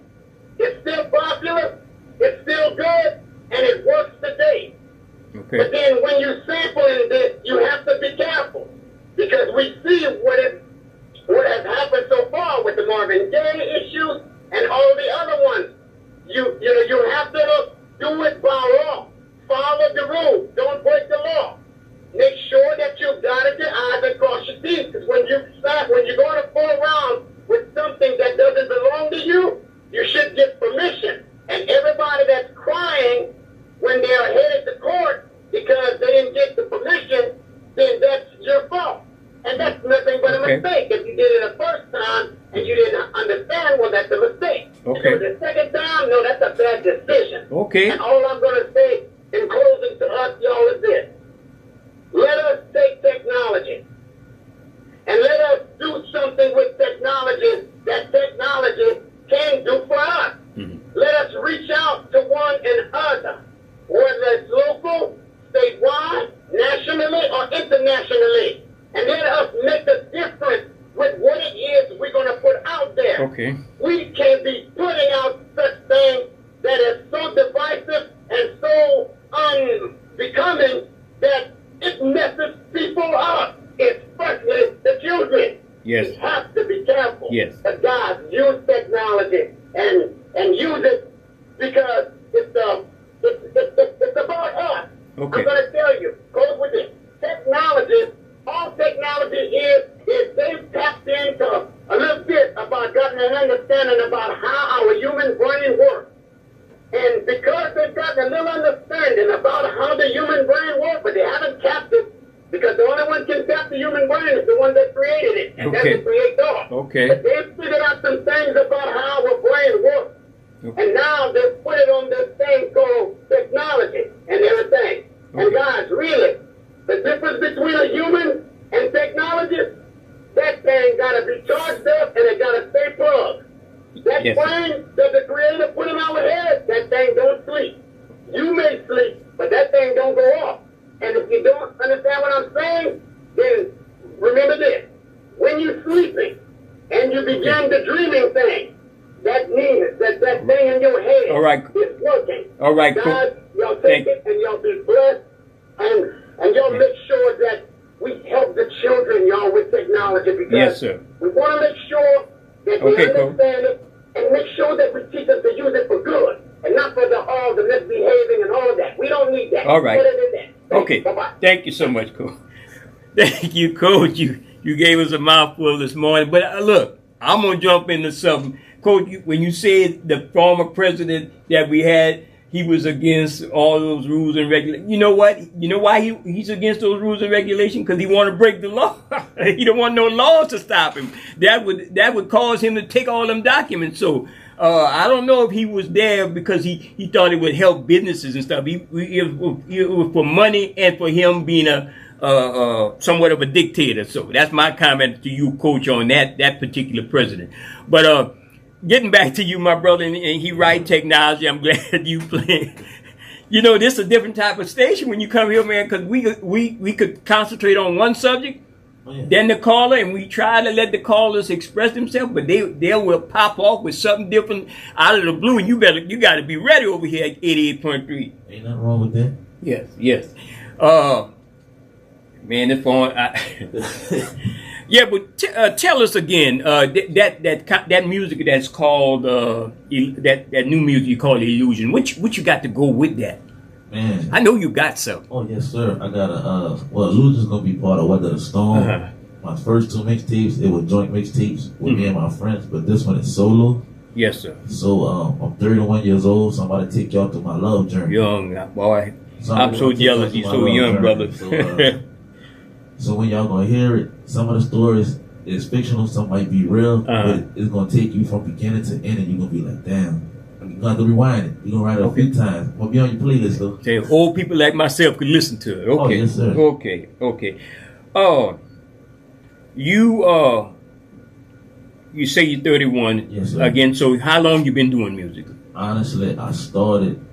it's still popular, it's still good, and it works today. Okay. But then when you're sampling this, you have to be careful. Because we see what has happened so far with the Marvin Gaye issues and all the other ones. You have to do it by law. Follow the rules. Don't break the law. Make sure that you've dotted your I's and crossed your T's. Because when you go on a full round with something that doesn't belong to you, you should get permission. And everybody that's crying when they are headed to court because they didn't get the permission, then that's your fault. And that's nothing but a mistake. If you did it the first time and you didn't understand, well, that's a mistake. Okay. If it was the second time, no, that's a bad decision. Okay. And all I'm going to say in closing to us, y'all, is this. Let us take technology and let us do something with technology that technology can do for us. Mm-hmm. Let us reach out to one another, whether it's local, statewide, nationally, or internationally. And let us make a difference with what it is we're going to put out there. Okay. We can't be putting out such things that is so divisive and so unbecoming that it messes people up, especially the children. Yes. We have to be careful. Yes. But guys, use technology and use it because it's about us. Okay. I'm going to tell you, go with it. Technology, all technology is they've tapped into a little bit about getting an understanding about how our human brain works. And because they've gotten a little understanding about how the human brain works, but they haven't tapped it, because the only one can tap the human brain is the one that created it, and that's the creator. Okay. But they've figured out some things about how our brain works. Okay. And now they've put it on this thing called technology and everything. And guys, really, the difference between a human and technology, that thing got to be charged up and it got to stay plugged. That brain that the Creator put in our head, that thing don't sleep. You may sleep, but that thing don't go off. And if you don't understand what I'm saying, then remember this. When you're sleeping and you begin the dreaming thing, that means that thing in your head is working. All right, God, y'all take it and y'all be blessed. And y'all make sure that we help the children, y'all, with technology. Because we want to make sure that they understand it and make sure that we teach them to use it for good and not for the misbehaving and all of that. We don't need that. All right. Put it in there. Okay. Bye-bye. Thank you so much, Coach. Thank you, Coach. You gave us a mouthful this morning. But look, I'm going to jump into something. Coach, when you said the former president that we had, he was against all those rules and regulations. You know what? You know why he's against those rules and regulations? Because he want to break the law. He don't want no laws to stop him. That would cause him to take all them documents. So I don't know if he was there because he thought it would help businesses and stuff. It was for money and for him being somewhat of a dictator. So that's my comment to you, Coach, on that particular president. But getting back to you, my brother, and he write technology. I'm glad you play. You know, this is a different type of station when you come here, man, because we could concentrate on one subject. Then the caller, and we try to let the callers express themselves, but they will pop off with something different out of the blue, and you got to be ready over here at 88.3. Ain't nothing wrong with that. Yes. Man, it's fun. Yeah, but tell us again that music that's called that new music you call Illusion. What you got to go with that? Man, I know you got some. oh yes, sir. I got a well, Illusion's gonna be part of Weather the Storm. Uh-huh. My first two mixtapes, it was joint mixtapes with me and my friends, but this one is solo. Yes, sir. So I'm 31 years old, so I'm about to take y'all through my love journey. Young boy. So I'm so gonna take y'all jealous. through You're my so love young, journey. brother. So when y'all gonna hear it, some of the stories is fictional, some might be real, but it's gonna take you from beginning to end, and you're gonna be like, damn. You're gonna have to rewind it. You're gonna write it a few times. Gonna be on your playlist though. Say old people like myself could listen to it. Okay. Oh, yes, sir. Okay. You say you're 31. Yes, sir. Again, so how long you been doing music? Honestly, I started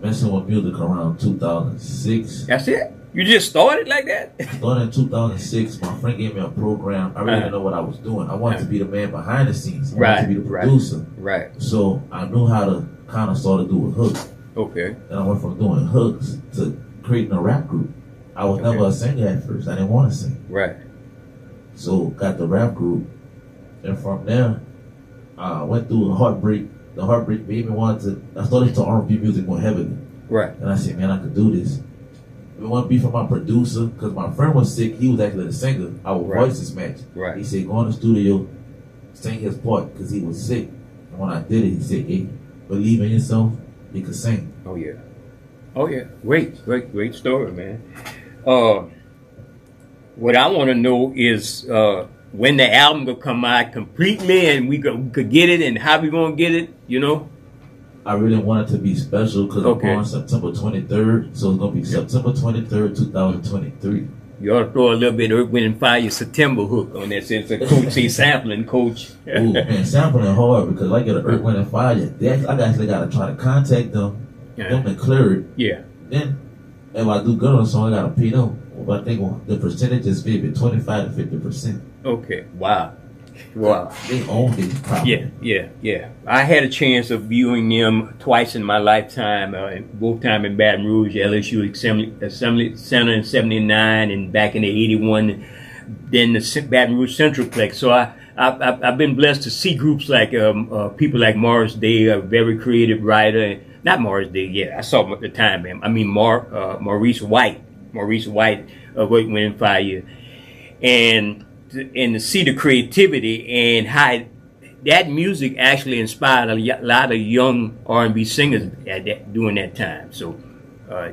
messing with music around 2006. That's it? You just started like that? Started in 2006. My friend gave me a program. I really didn't know what I was doing. I wanted to be the man behind the scenes. I wanted to be the producer. Right. So I knew how to kind of start to do a hook. Okay. And I went from doing hooks to creating a rap group. I was never a singer at first. I didn't want to sing. Right. So got the rap group. And from there, I went through a heartbreak. The heartbreak made me want to, I started to R&B music more heavily. Right. And I said, man, I could do this. It want to be for my producer, because my friend was sick. He was actually the singer. Our voices matched. Right. He said, go in the studio, sing his part, because he was sick. And when I did it, he said, hey, believe in yourself, you can sing. Oh yeah. Great story, man. What I want to know is when the album will come out completely, and we could get it, and how we gonna get it. You know. I really want it to be special because Okay. I'm born September 23rd, so it's going to be September 23rd, 2023. You ought to throw a little bit of Earth, Wind, and Fire September hook on that since the coach say sampling, coach. Ooh, man, sampling hard because I get an Earth, Wind, and Fire. I actually got to try to contact them, them to clear it. Yeah. Then, if I do good on a song, I got to pay them. But I think the percentage is maybe 25 to 50%. Okay. Wow. They own it, probably. Yeah. I had a chance of viewing them twice in my lifetime, both time in Baton Rouge, LSU Assembly Center in 79 and back in the 81, then the Baton Rouge Centralplex. So I've been blessed to see groups like people like Morris Day, a very creative writer. Not Morris Day, yeah, I saw him at the time, man. I mean Maurice White, Earth, Wind, and Fire. And to see the creativity and how that music actually inspired a lot of young R&B singers during that time. So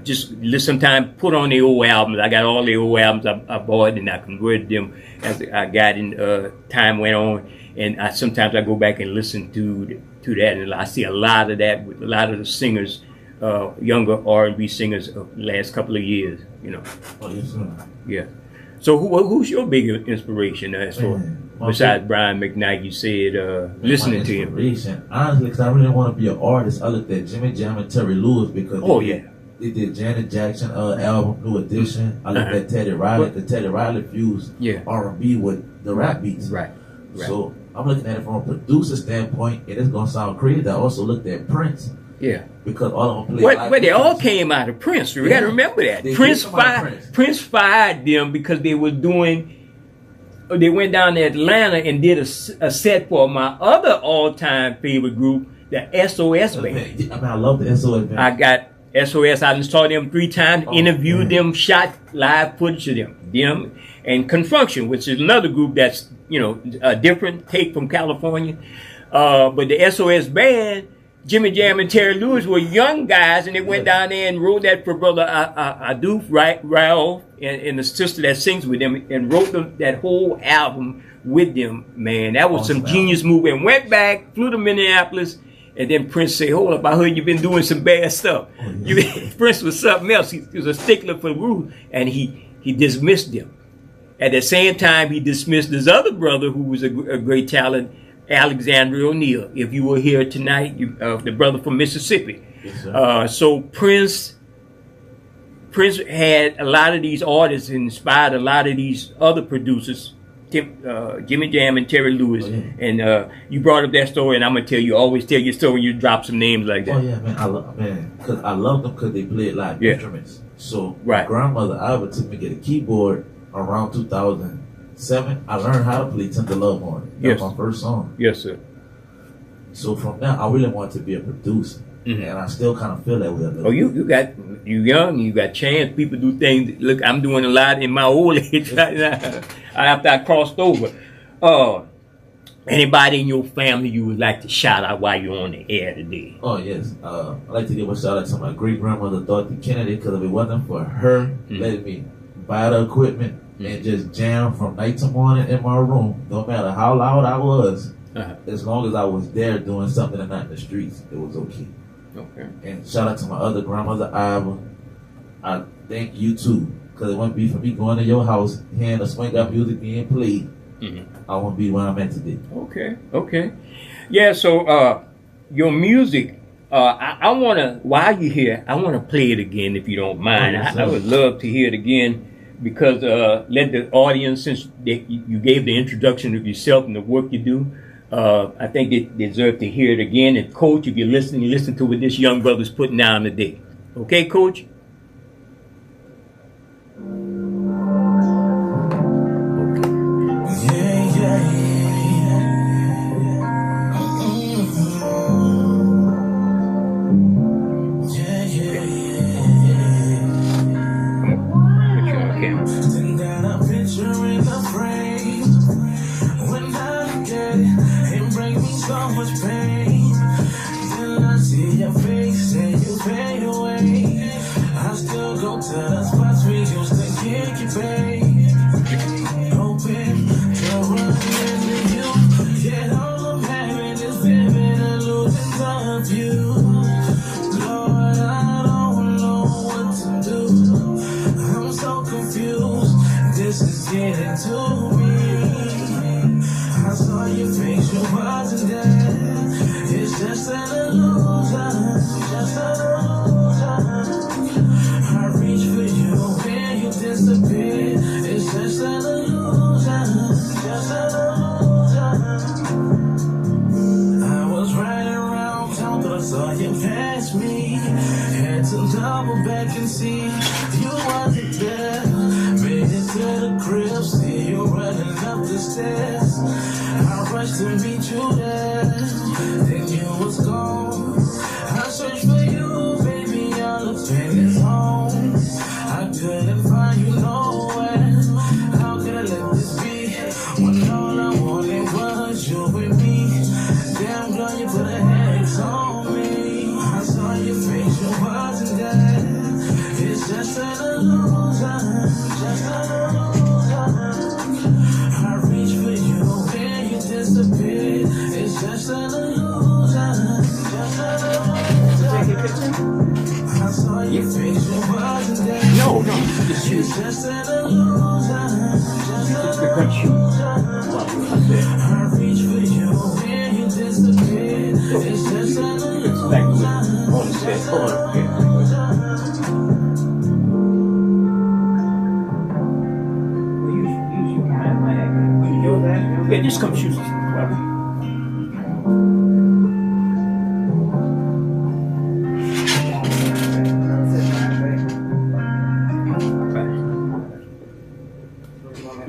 just sometime put on the old albums. I got all the old albums I bought, and I converted them as I got in time went on. And sometimes I go back and listen to that, and I see a lot of that with a lot of the singers, younger R&B singers of the last couple of years. You know. Oh, yes, sir. Yeah. So who's your big inspiration besides Brian McKnight? You said listening to him. Honestly, because I really didn't want to be an artist. I looked at Jimmy Jam and Terry Lewis because they did Janet Jackson album, New Edition. I looked at Teddy Riley because Teddy Riley fused R&B with the rap beats. Right. So I'm looking at it from a producer standpoint, and it's gonna sound crazy. I also looked at Prince. Yeah. Because all of them played. But they all came out of Prince. You got to remember that. Prince fired them because they were doing. They went down to Atlanta and did a set for my other all-time favorite group, the SOS Band. I mean, I love the SOS Band. I got SOS. I saw them 3 times, interviewed them, shot live footage of them and Confunction, which is another group that's a different take from California. But the SOS Band. Jimmy Jam and Terry Lewis were young guys, and they went down there and wrote that for brother Adoof Raouf and the sister that sings with them, and wrote that whole album with them. Man, that was some genius move. And went back, flew to Minneapolis, and then Prince said, "Hold up, I heard you've been doing some bad stuff." Prince was something else. He was a stickler for rules, and he dismissed them. At the same time, he dismissed his other brother, who was a great talent, Alexander O'Neal. If you were here tonight, the brother from Mississippi. Yes, so Prince had a lot of these artists, inspired a lot of these other producers, Jimmy Jam and Terry Lewis. And you brought up that story, and I'm gonna always tell your story when you drop some names like that. Oh yeah, man, because I love them because they played live instruments. So Right. my grandmother Iva took me to get a keyboard around 2007. I learned how to play Tender Love on it. That Yes. was my first song. Yes, sir. So from there, I really wanted to be a producer. Mhm. And I still kind of feel that way a little Oh, you young, you got chance. People do things. Look, I'm doing a lot in my old age right now. After I crossed over. Anybody in your family you would like to shout out while you're on the air today? Oh, yes. I'd like to give a shout out to my great grandmother, Dorothy Kennedy, because if it wasn't for her letting me buy the equipment and just jam from night to morning in my room, no matter how loud I was, as long as I was there doing something and not in the streets, it was okay. Okay. And shout out to my other grandmother, Iva. I thank you too, because it wouldn't be for me going to your house, hearing the swing up music being played. I won't be where I'm at today. Okay. Yeah, so your music, I want to, while you're here, I want to play it again if you don't mind. Oh, yes, I would love to hear it again because let the audience, since you gave the introduction of yourself and the work you do, I think they deserve to hear it again. And Coach, if you're listening, you listen to what this young brother's putting down today. Okay, Coach? Yeah, just come shoot.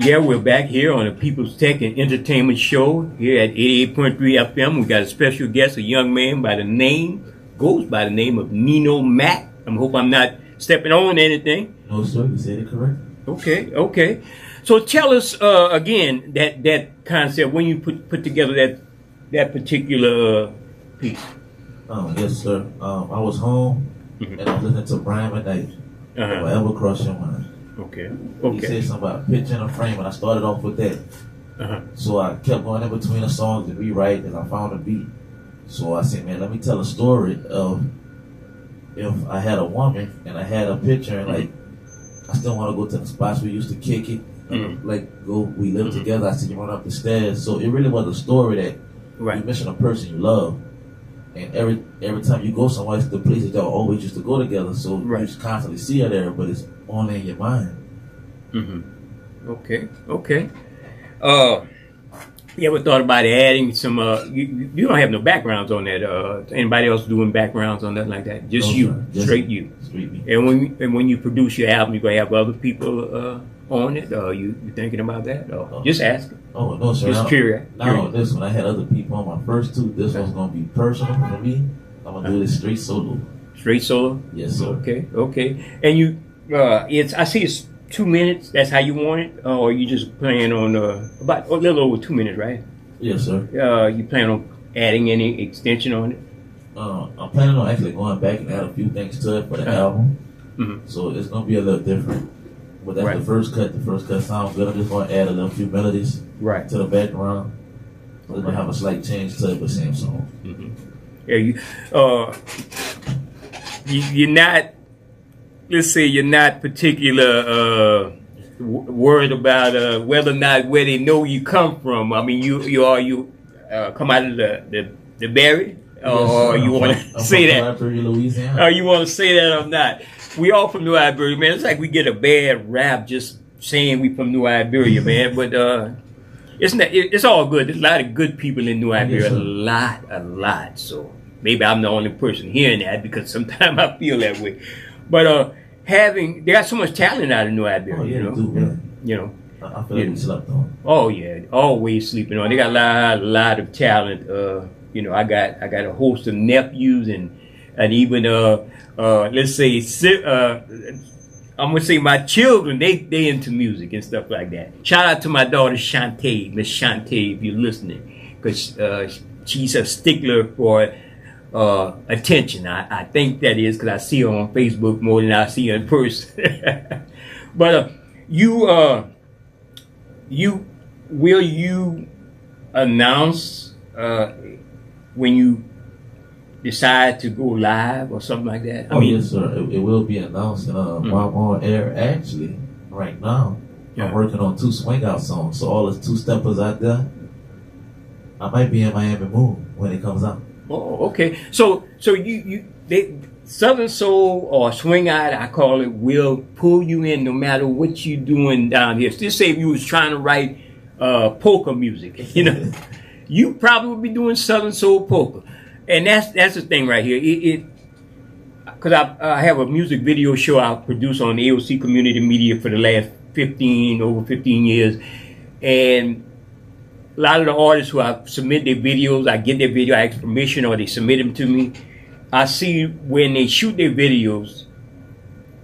Yeah, we're back here on the People's Tech and Entertainment Show here at 88.3 FM. We got a special guest, a young man goes by the name of Nino Mack. I hope I'm not stepping on anything. No, sir, you said it correct. Okay. So tell us again that concept when you put together that particular piece. Yes, sir. I was home and I was listening to Brian McKnight. Whatever crossed your mind. Okay. He said something about a picture and a frame, and I started off with that. So I kept going in between the songs and rewrite, and I found a beat. So I said, man, let me tell a story of if I had a woman and I had a picture, and like I still want to go to the spots we used to kick it. We lived together. I said, you run up the stairs. So it really was a story that you're missing a person you love. And every time you go somewhere, it's the places y'all always used to go together. So you just constantly see her there, but it's only in your mind. Okay. You ever thought about adding some? You don't have no backgrounds on that. Anybody else doing backgrounds on that like that? Just No, you, sir. Just straight you. Straight me. And when you produce your album, you gonna have other people on it? You thinking about that? Or just asking. Oh no, sir. Just curious. Now on this one, I had other people on my first two. This one's gonna be personal for me. I'm gonna do this straight solo. Straight solo. Yes, sir. Okay. And you, I see it's 2 minutes. That's how you want it, or you just plan on about a little over 2 minutes, right? Yes, sir. You plan on adding any extension on it? I'm planning on actually going back and add a few things to it for the album. Mhm. So it's gonna be a little different. But that's Right. the first cut. The first cut sounds good. I'm just gonna add a little few melodies Right. to the background. So it's gonna have a slight change to it, but same song. Yeah, you're not. Let's say you're not particular worried about whether or not where they know you come from. I mean, you come out of the Berry, or you want to say that? Liberia, Louisiana. You want to say that or not? We all from New Iberia, man. It's like we get a bad rap just saying we from New Iberia, man. But it's all good. There's a lot of good people in New Iberia, Yes, sir. a lot. So maybe I'm the only person hearing that because sometimes I feel that way. But they got so much talent out of New Iberia, Oh yeah, you know. they do, man. You know. I feel like we slept on. Oh yeah, always sleeping on. They got a lot of talent. You know, I got a host of nephews and even let's say I'm gonna say my children. They into music and stuff like that. Shout out to my daughter Shantae, Miss Shantae, if you're listening, because she's a stickler for attention. I think that is because I see her on Facebook more than I see her in person. But will you announce when you decide to go live or something like that? Yes, sir. It will be announced. And while I'm on air, actually, right now, Yeah. I'm working on 2 swing out songs. So all the 2-steppers out there, I might be in Miami Moon when it comes out. Oh, okay. So they Southern Soul or Swing Out, I call it, will pull you in no matter what you doing down here. Just say if you was trying to write polka music, you know, you probably would be doing Southern Soul polka, and that's the thing right here. Because I have a music video show I produce on AOC Community Media for the last over 15 years, and a lot of the artists who I submit their videos, I get their video, I ask permission, or they submit them to me. I see when they shoot their videos,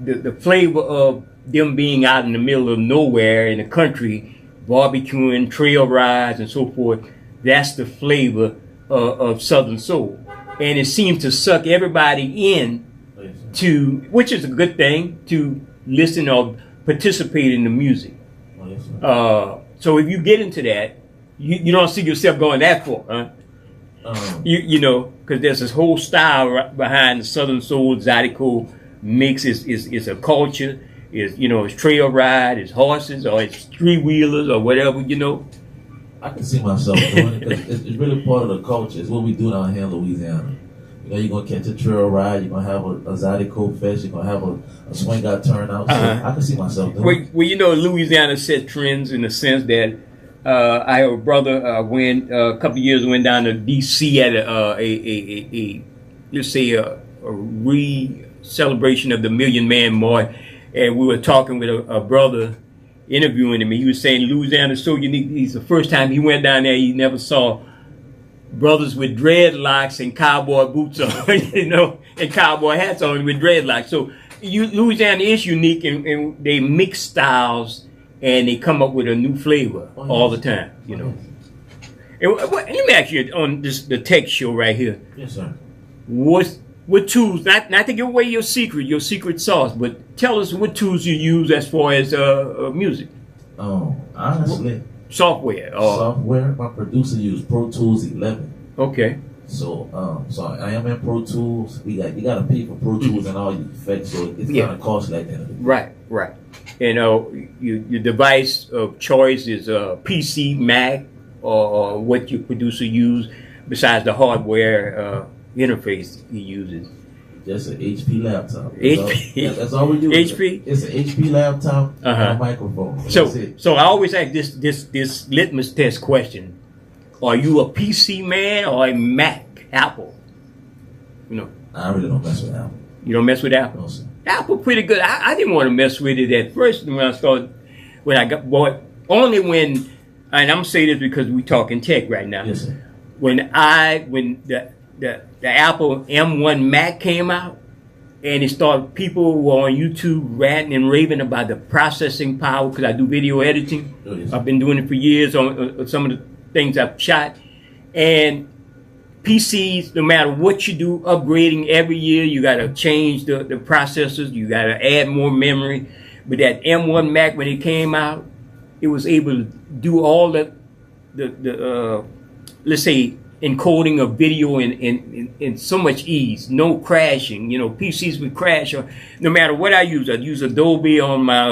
the flavor of them being out in the middle of nowhere in the country, barbecuing, trail rides, and so forth. That's the flavor of Southern Soul, and it seems to suck everybody in to, which is a good thing, to listen or participate in the music. So if you get into that, you don't see yourself going that far, huh? You know, because there's this whole style behind the Southern Soul Zydeco mix. Is a culture. It's trail ride, it's horses, or it's 3-wheelers, or whatever. You know. I can see myself doing it because it's really part of the culture. It's what we do down here in Louisiana. You know, you're gonna catch a trail ride. You're gonna have a Zydeco fest. You're gonna have a swing out turnout. So I can see myself doing it. Well, you know, Louisiana set trends in the sense that. I have a brother a couple of years went down to D.C. at a let's say a celebration of the Million Man March, and we were talking with a brother interviewing him, and he was saying Louisiana is so unique. He's the first time he went down there, he never saw brothers with dreadlocks and cowboy boots on, you know, and cowboy hats on with dreadlocks. So Louisiana is unique, and they mix styles. And they come up with a new flavor all the time, you know. And let me ask you on the tech show right here. Yes, sir. What tools? Not to give away your secret sauce, but tell us what tools you use as far as music. Honestly, Software. software. My producer used Pro Tools 11. Okay. So I am in Pro Tools. You got to pay for Pro Tools and all your effects, so it's kind of costly like that. Right. Your device of choice is PC, Mac, or what your producer use besides the hardware interface he uses. Just an HP laptop. That's HP. all we do. HP? It's an HP laptop and a microphone. That's it. So I always ask this litmus test question. Are you a PC man or a Mac, Apple? You know, I really don't mess with Apple. you don't mess with Apple. No, sir. Apple pretty good. I didn't want to mess with it at first when I got bought. Only when, and I'm saying this because we talking tech right now. Yes, sir. When the Apple M1 Mac came out, and it started, people were on YouTube ranting and raving about the processing power because I do video editing. Oh, yes. I've been doing it for years on some of the things I've shot, and PCs, no matter what you do, upgrading every year, you got to change the processors, you got to add more memory. But that M1 Mac, when it came out, it was able to do all the let's say, encoding of video in so much ease, no crashing. You know, PCs would crash, or no matter what I use Adobe on my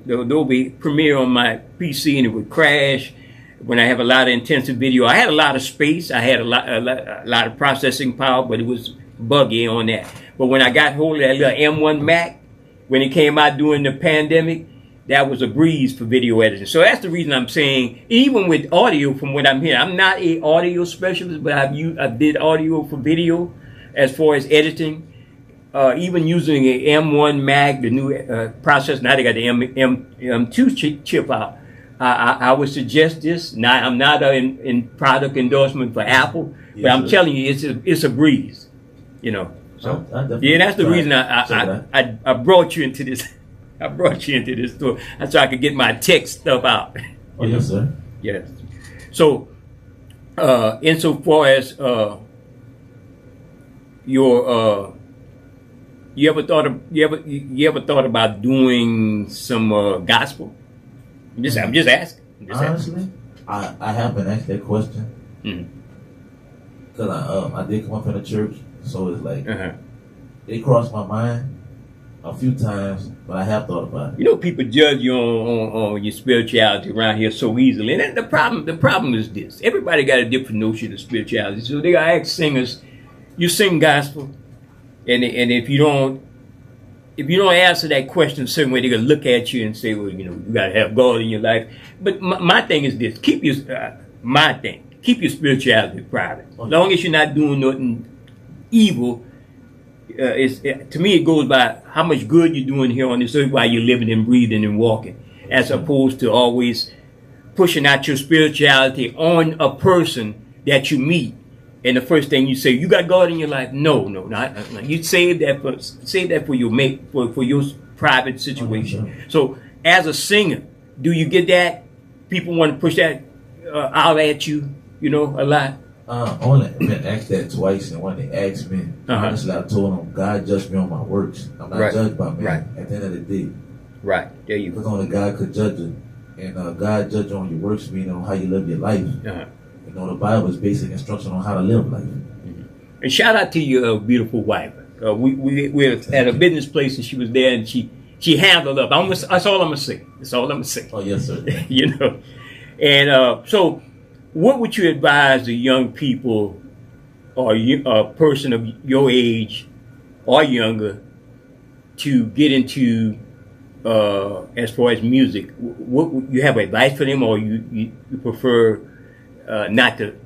Adobe Premiere on my PC, and it would crash. When I have a lot of intensive video, I had a lot of space, I had a lot of processing power, but it was buggy on that. But when I got hold of that little M1 Mac, when it came out during the pandemic, that was a breeze for video editing. So that's the reason I'm saying, even with audio, from what I'm hearing, I'm not a audio specialist, but I did audio for video as far as editing. Even using a M1 Mac, the new processor, now they got the M2 chip out. I would suggest this. Now, I'm not in product endorsement for Apple, but I'm telling you, it's a breeze, you know. So yeah, that's the reason I brought you into this. I brought you into this store so I could get my tech stuff out. Oh, yes, sir. Yes. So, insofar as your you ever thought about doing some gospel? I'm just asking. Honestly, I have been asked that question because I did come up in the church, so it's like it crossed my mind a few times, but I have thought about it. You know, people judge you on your spirituality around here so easily, and then the problem is this: everybody got a different notion of spirituality. So they gotta ask singers, you sing gospel, and if you don't answer that question a certain way, they're gonna look at you and say, well, you know, you gotta have God in your life. But my thing is this: keep your spirituality private. As long as you're not doing nothing evil. To me, it goes by how much good you're doing here on this earth while you're living and breathing and walking, as opposed to always pushing out your spirituality on a person that you meet. And the first thing you say, you got God in your life? No. You save that for your mate, for your private situation. So, as a singer, do you get that? People want to push that out at you, you know, a lot. Only been asked that twice, and when they asked me, honestly, I told them God judged me on my works. I'm not judged by man. At the end of the day, there you go. Because only God could judge you, and God judged you on your works, meaning on how you live your life. You know, the Bible is basic instruction on how to live life. And shout out to your beautiful wife. We're at a business place, and she was there, and she handled up. That's all I'm gonna say. That's all I'm gonna say. Oh yes, sir. You know, and so. What would you advise the young people or a person of your age or younger to get into as far as music? What you have advice for them, or you prefer not to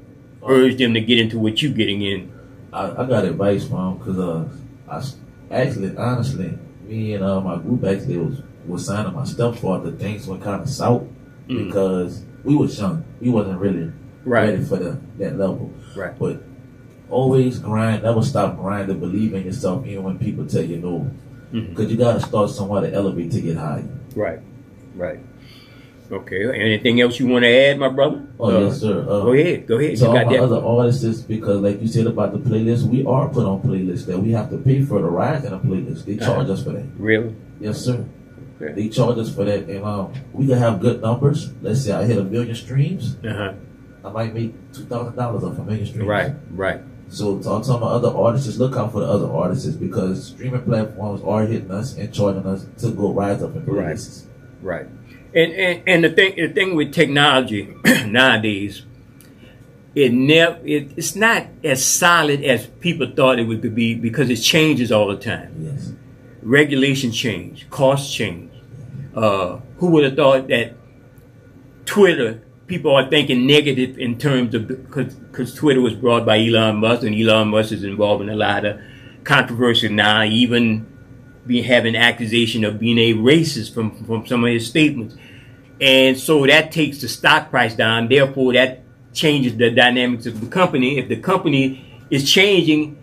urge them to get into what you're getting in? I got advice from because honestly, me and my group actually was signing my stuff for the things were kind of south because we was young. We wasn't really ready for that level. Right. But always grind, never stop grinding, believe in yourself even when people tell you no. Because you got to start somewhere to elevate to get higher. Right. Okay. Anything else you want to add, my brother? Oh, yes, sir. Go ahead. So all my other artists, because like you said about the playlist, we are put on playlists that we have to pay for the rise in a playlist. They charge us for that. Really? Yes, sir. Okay. They charge us for that, and we can have good numbers. Let's say I hit 1 million streams. I might make $2,000 off 1 million streams. Right. So talk to my other artists, look out for the other artists because streaming platforms are hitting us and charging us to go rise up in playlists. Right. And the thing with technology nowadays, it's not as solid as people thought it would be because it changes all the time. Yes. Regulations change, costs change. Who would have thought that Twitter people are thinking negative in terms of because Twitter was brought by Elon Musk, and Elon Musk is involved in a lot of controversy now, even having accusation of being a racist from some of his statements. And so that takes the stock price down. Therefore, that changes the dynamics of the company. If the company is changing,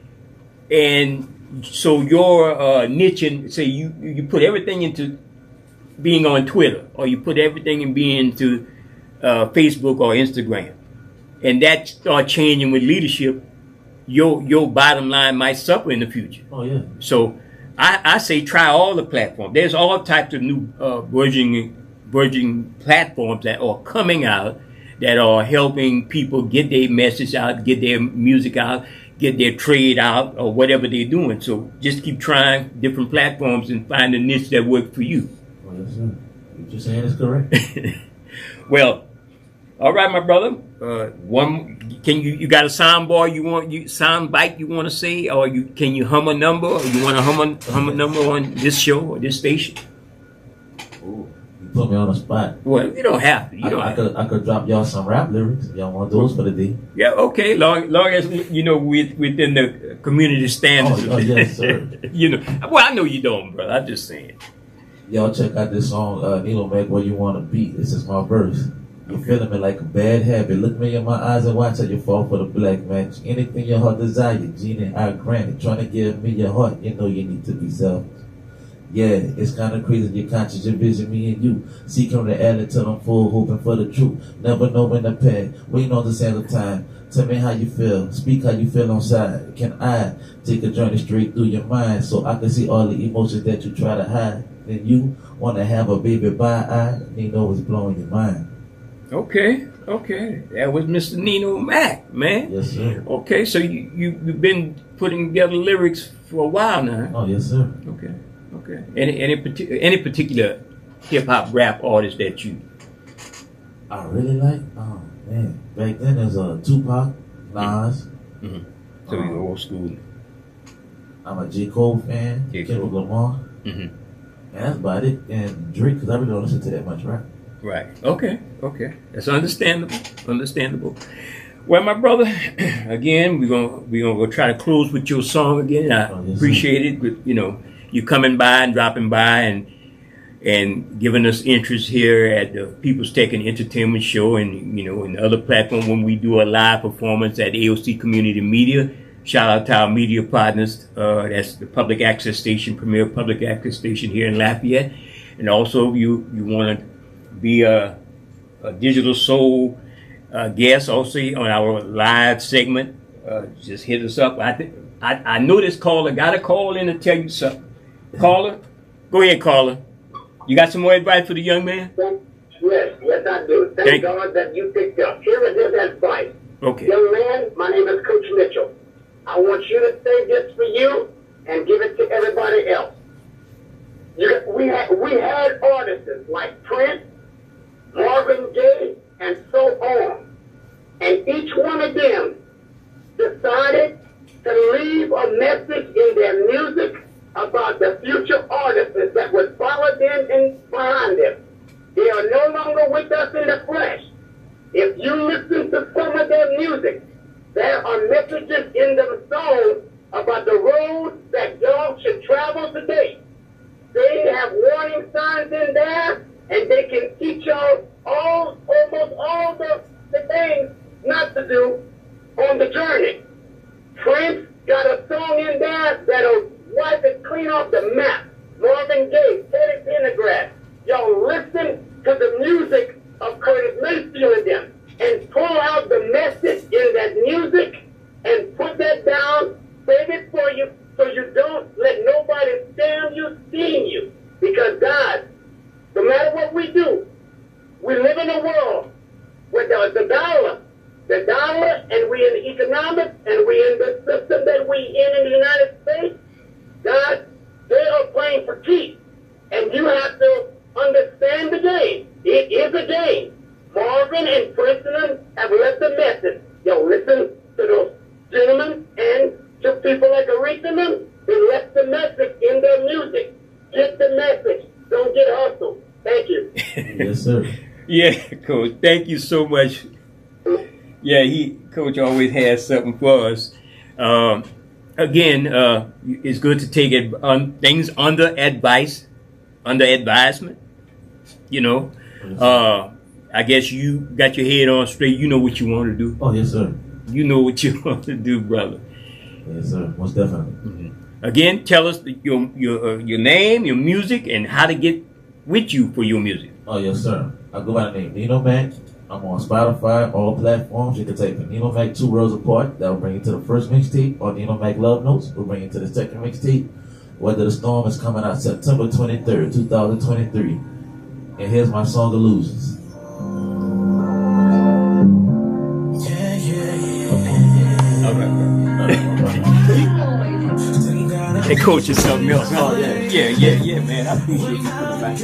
and so your niche, and say you put everything into being on Twitter, or you put everything in being into Facebook or Instagram, and that start changing with leadership, your bottom line might suffer in the future. Oh yeah. So I say try all the platforms. There's all types of new burgeoning platforms that are coming out that are helping people get their message out, get their music out, get their trade out, or whatever they're doing. So just keep trying different platforms and find a niche that works for you. Oh yes, sir. What you're saying is correct. Well, all right, my brother. Can you got a sound bite you want to say, or can you hum a number, or you want to hum a number on this show or this station? Ooh, you put me on the spot. Well, you don't have to. I could drop y'all some rap lyrics if y'all want those for the day. Yeah, okay. Long as within the community standards. Oh yes, sir. Well, I know you don't, brother. I'm just saying. Y'all check out this song, Nino Mac, Where You Wanna Be. This is my verse. You're feeling me like a bad habit. Look me in my eyes and watch how you fall for the black match. Anything your heart desire, Genie, I grant it. Trying to give me your heart, you know you need to be selfish. Yeah, it's kind of crazy. Your conscience, your vision, me and you. Seeking the alley till I'm full, hoping for the truth. Never know when to pay. Waiting on the sand of time. Tell me how you feel. Speak how you feel on side. Can I take a journey straight through your mind so I can see all the emotions that you try to hide? Then you want to have a baby by eye. Nino is blowing your mind. Okay. That was Mr. Nino Mac, man. Yes, sir. Okay, so you've been putting together lyrics for a while now. Oh, yes, sir. Okay. Any particular hip hop rap artist that you? I really like. Oh man, back then there's Tupac, Nas. Mm-hmm. So you're old school. I'm a J. Cole fan. Kendrick Lamar. Mm-hmm. And that's about it. And Drake, because I really don't listen to that much rap. Right. Okay. That's understandable. Well, my brother, again, we're gonna go try to close with your song again. I appreciate it. But, you coming by and dropping by and giving us interest here at the People's Tech and Entertainment Show, and in the other platform when we do a live performance at AOC Community Media. Shout out to our media partners. That's the public access station, premier public access station here in Lafayette. And also, you want to be a digital soul guest also on our live segment, just hit us up. I know this caller got a call in to tell you something. Caller, go ahead, caller. You got some more advice for the young man? Yes, I do. Thank God that you picked up. Here is his advice. Okay. Young man, my name is Coach Mitchell. I want you to say this for you and give it to everybody else. We had artists like Prince, Marvin Gaye, and so on. And each one of them decided to leave a message in their music about the future artists that would follow them and behind them. They are no longer with us in the flesh. If you listen to some of their music, there are messages in them songs about the road that y'all should travel today. They have warning signs in there, and they can teach y'all almost all the things not to do on the journey. Prince got a song in there that'll wipe it clean off the map. Marvin Gaye, Teddy Pendergrass. Y'all listen to the music of Curtis Mayfield and them, and pull out the message in that music and put that down, save it for you, so you don't let nobody scam you, steam you. Because guys, no matter what we do, we live in a world where the dollar, and we in the economics, and we in the system that we in the United States, guys, they are playing for keeps. And you have to understand the game. It is a game. Marvin and Princeton have left a message. Yo, listen to those gentlemen and to people like Aretha and them. They left the message in their music. Get the message. Don't get hustled. Thank you. Yes, sir. Yeah, Coach. Thank you so much. Yeah, Coach always has something for us. Again, it's good to take it on things under advisement. You know, I guess you got your head on straight. You know what you want to do. Oh, yes, sir. You know what you want to do, brother. Yes, sir. Most definitely. Mm-hmm. Again, tell us your name, your music, and how to get with you for your music. Oh, yes, sir. I go by the name Nino Mac. I'm on Spotify, all platforms. You can type in Nino Mac 2 Worlds Apart. That will bring you to the first mixtape. Or Nino Mac Love Notes will bring you to the second mixtape. Weather the Storm is coming out September 23rd, 2023. And here's my song, Illusions. All right, bro. Hey, Coach, is something else. Oh, yeah, man. I appreciate you coming back.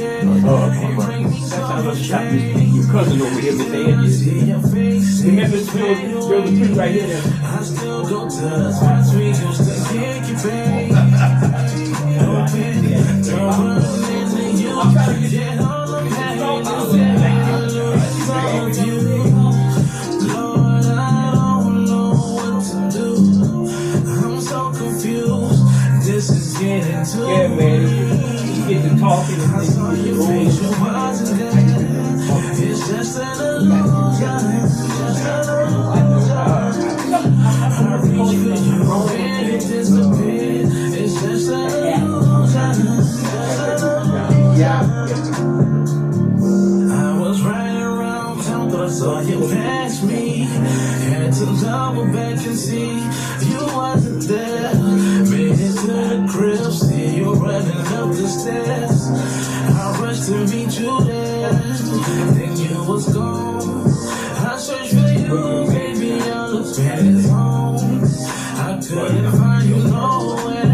Your cousin over here, Miss Angie. Remember Joe the Tree right here? I still go to the spots we used to kick you, babe. Yeah, man. You get to talking and It's just an illusion. It's just an illusion. I was riding around town, but I saw you pass me. Had to double back and see you wasn't there. Made it to the crib, see you running up the stairs. I rushed to meet you there, then you was gone. I searched for you, baby, I looked back at home. I couldn't find you nowhere.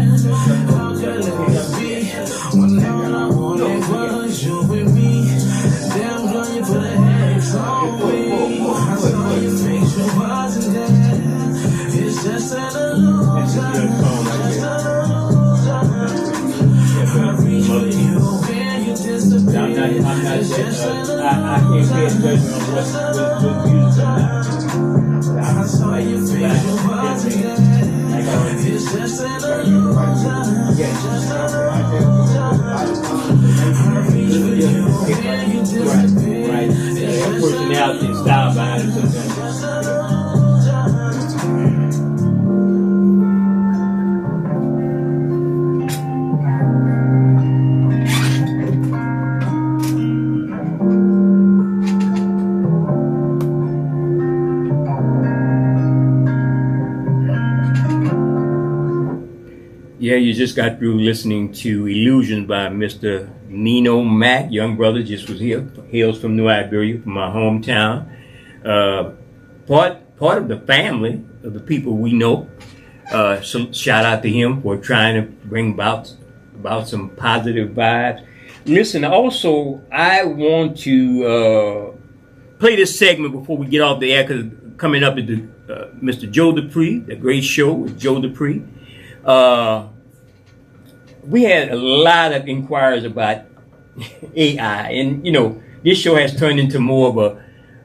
How could it be when all I wanted was you with me? Damn girl, you put a hex on me. I saw your face, you wasn't there. It's just an illusion. I reach for you when you disappear. I'm not I can't pay attention on what music. I saw your face, you wasn't there. It's just an illusion. I reach for you when you disappear. Right. Personality and style behind it sometimes. Yeah, you just got through listening to Illusions by Mr. Nino Mac. Young brother just was here, hails from New Iberia, from my hometown. Part of the family of the people we know. So shout out to him for trying to bring about some positive vibes. Listen, also, I want to play this segment before we get off the air, because coming up is Mr. Joe Dupree, the great show with Joe Dupree. We had a lot of inquiries about AI, and this show has turned into more of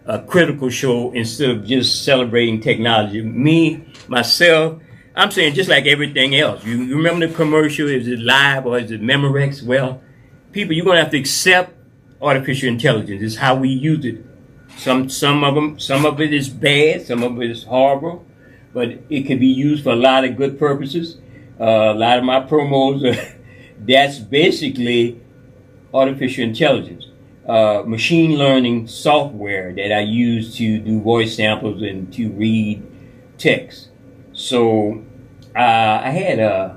a critical show instead of just celebrating technology. Myself, I'm saying just like everything else. You remember the commercial? Is it live or is it Memorex? Well, people, you're gonna have to accept artificial intelligence. It's how we use it. Some of it is bad, some of it is horrible, but it can be used for a lot of good purposes. A lot of my promos, that's basically artificial intelligence, machine learning software that I use to do voice samples and to read text. So I had a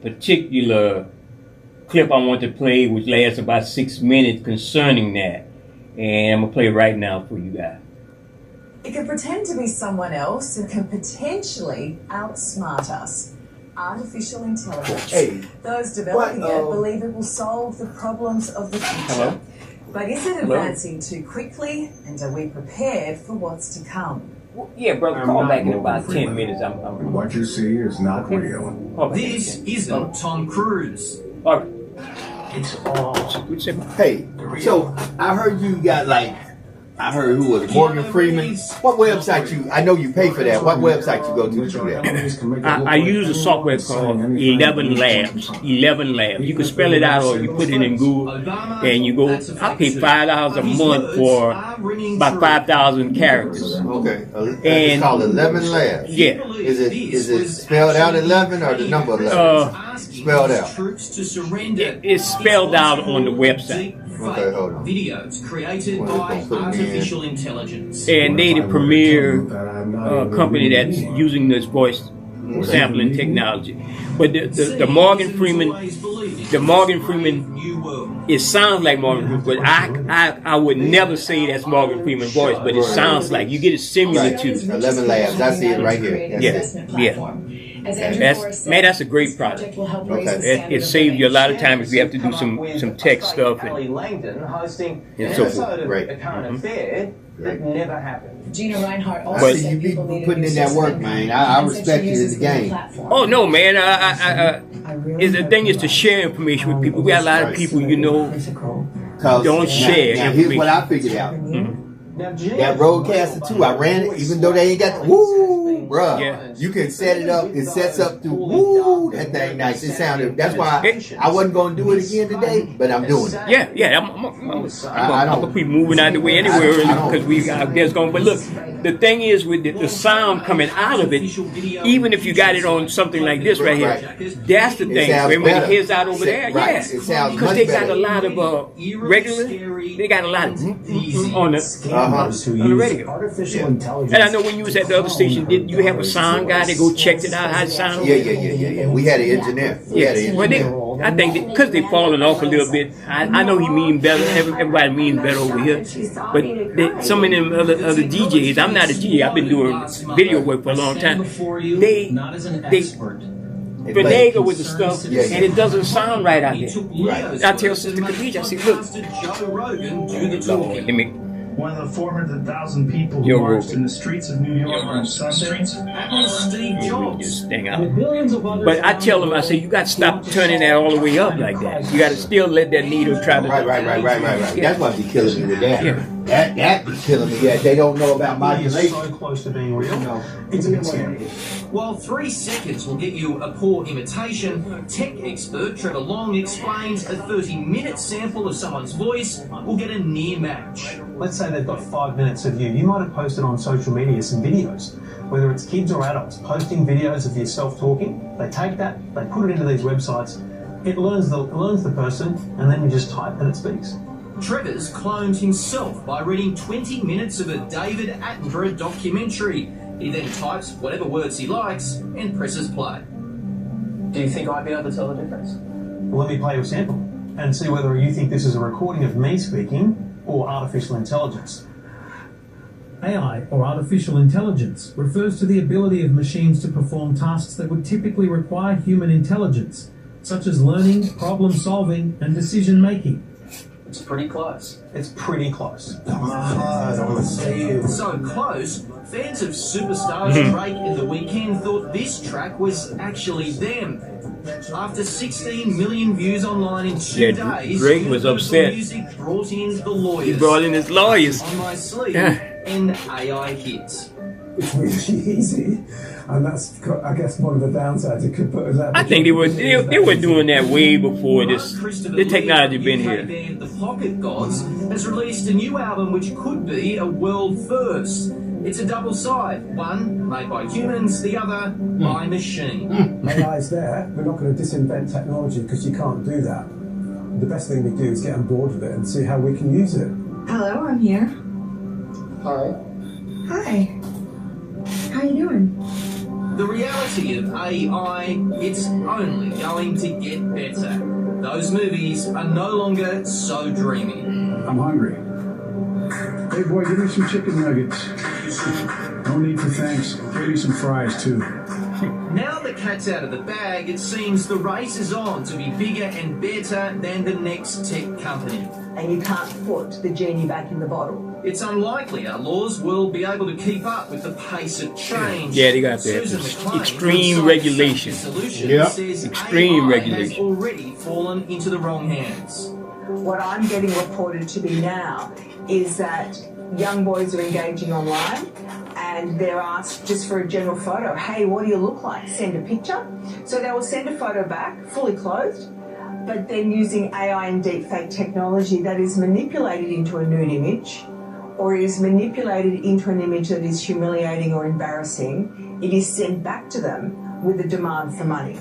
particular clip I want to play, which lasts about 6 minutes concerning that. And I'm going to play it right now for you guys. It can pretend to be someone else who can potentially outsmart us. Artificial intelligence. Hey, those developing it believe it will solve the problems of the future. Hello? But is it advancing too quickly, and are we prepared for what's to come? Well, yeah, brother, call back in about 10 minutes. I'm what you see is not real. This isn't Tom Cruise. All right. It's all. Hey, so I heard you got like I heard who was it? Morgan Freeman. What website you? I know you pay for that. What website you go to that? I use a software called 11 Labs. 11 Labs. You can spell it out or you put it in Google and you go. I pay $5 a month for about 5,000 characters. Okay. And it's called 11 Labs. Yeah. Is it spelled out 11 or the number 11? Spelled out. It's spelled out on the website. Okay, hold on. Videos created by artificial intelligence. And they the premier company that's using this voice sampling technology. But the Morgan Freeman, it sounds like Morgan Freeman, but I would never say that's Morgan Freeman's voice, but it sounds like you get it similar to 11 Labs. I see it right here. Yeah. That's a great project. It saves you a lot of time if you have to do some tech stuff and so forth. Right. That never happened. Gina Reinhardt also I see you be putting in that work, man. I respect you in the game. Oh no, man! The thing is to share information with people. We got a lot of people, don't share. Now here's what I figured out. That Rodecaster 2, I ran it, even though they ain't got the woo, bruh. Yeah. You can set it up. It sets up to woo. That thing nice. It sounded. That's why I wasn't going to do it again today, but I'm doing it. Yeah. I'm gonna be moving out of the way anywhere because we got guests going. But look, the thing is with the sound coming out of it, even if you got it on something like this right here, that's the thing. Remember the heads out over there, yeah, it sounds because they got a lot of regular. They got a lot of on the. On the radio. Artificial intelligence. And I know when you was at the other station, did you have a sound guy that go checked it out how it sounded? Yeah. We had an engineer. Well, I think because they falling off a little bit. I know he mean better. Everybody means better over here. But some of them other DJs, I'm not a DJ. I've been doing video work for a long time. They finagle with the stuff, and it doesn't sound right out there. Right. I tell Sister Khadija, I say, look, let me. One of the 400,000 people who marched in the streets of New York on Sunday. Steve Jobs. But I tell them, I say, you got to stop turning that all the way up like that. You got to still let that needle try to. Right. That's what be killing me with that. Yeah. That be killing me. Yeah, they don't know about modulation. So close to being real. It's a bit scary. While 3 seconds will get you a poor imitation, tech expert Trevor Long explains a 30-minute sample of someone's voice will get a near match. Let's say they've got 5 minutes of you. You might have posted on social media some videos, whether it's kids or adults, posting videos of yourself talking. They take that, they put it into these websites. It learns the person, and then you just type and it speaks. Trevor's cloned himself by reading 20 minutes of a David Attenborough documentary. He then types whatever words he likes and presses play. Do you think I'd be able to tell the difference? Well, let me play you a sample and see whether you think this is a recording of me speaking or artificial intelligence. AI, or artificial intelligence, refers to the ability of machines to perform tasks that would typically require human intelligence, such as learning, problem solving, and decision making. It's pretty close. It's pretty close. So close, fans of Superstars Drake and The Weeknd thought this track was actually them. After 16 million views online in 2 days, Drake was upset. Music brought in the lawyers. He brought in his lawyers. On my sleeve, and AI hits. It's really easy, and that's, I guess, one of the downsides. It could put us out. I think they were doing that way before the technology been here. Band The Pocket Gods has released a new album which could be a world first. It's a double side, one made by humans, the other by machine. AI's there. We're not going to disinvent technology because you can't do that. The best thing we do is get on board with it and see how we can use it. Hello, I'm here. Hi. Hi. How you doing? The reality of AI, it's only going to get better. Those movies are no longer so dreamy. I'm hungry. Hey boy, give me some chicken nuggets. No need for thanks. Give me some fries too. Now the cat's out of the bag, it seems the race is on to be bigger and better than the next tech company. And you can't put the genie back in the bottle. It's unlikely our laws will be able to keep up with the pace of change. Yeah, they got that extreme regulation. Extreme regulation. Has already fallen into the wrong hands. What I'm getting reported to be now is that young boys are engaging online and they're asked just for a general photo. Hey, what do you look like? Send a picture. So they will send a photo back, fully clothed, but then using AI and deepfake technology that is manipulated into a nude image or is manipulated into an image that is humiliating or embarrassing. It is sent back to them with a demand for money.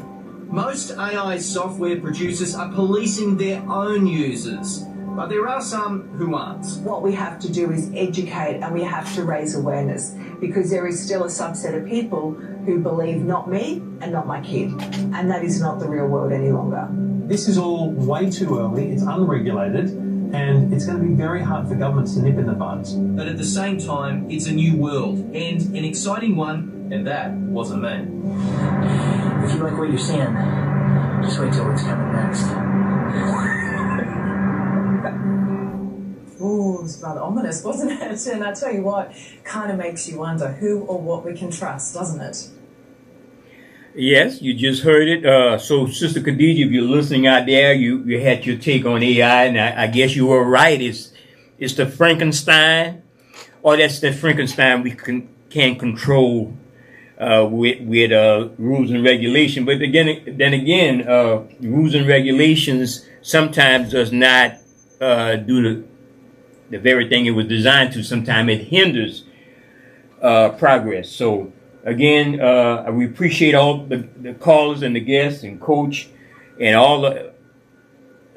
Most AI software producers are policing their own users, but there are some who aren't. What we have to do is educate and we have to raise awareness because there is still a subset of people who believe not me and not my kid, and that is not the real world any longer. This is all way too early, it's unregulated, and it's going to be very hard for governments to nip in the bud. But at the same time, it's a new world, and an exciting one, and that wasn't me. If you like what you're seeing, just wait till what's coming next. Ooh, it was rather ominous, wasn't it? And I tell you what, kind of makes you wonder who or what we can trust, doesn't it? Yes, you just heard it. So, Sister Khadija, if you're listening out there, you had your take on AI, and I guess you were right. It's the Frankenstein, or that's the Frankenstein we can control with rules and regulation. But then again, rules and regulations sometimes does not do the very thing it was designed to. Sometimes it hinders progress. So again, we appreciate all the callers and the guests and Coach and all the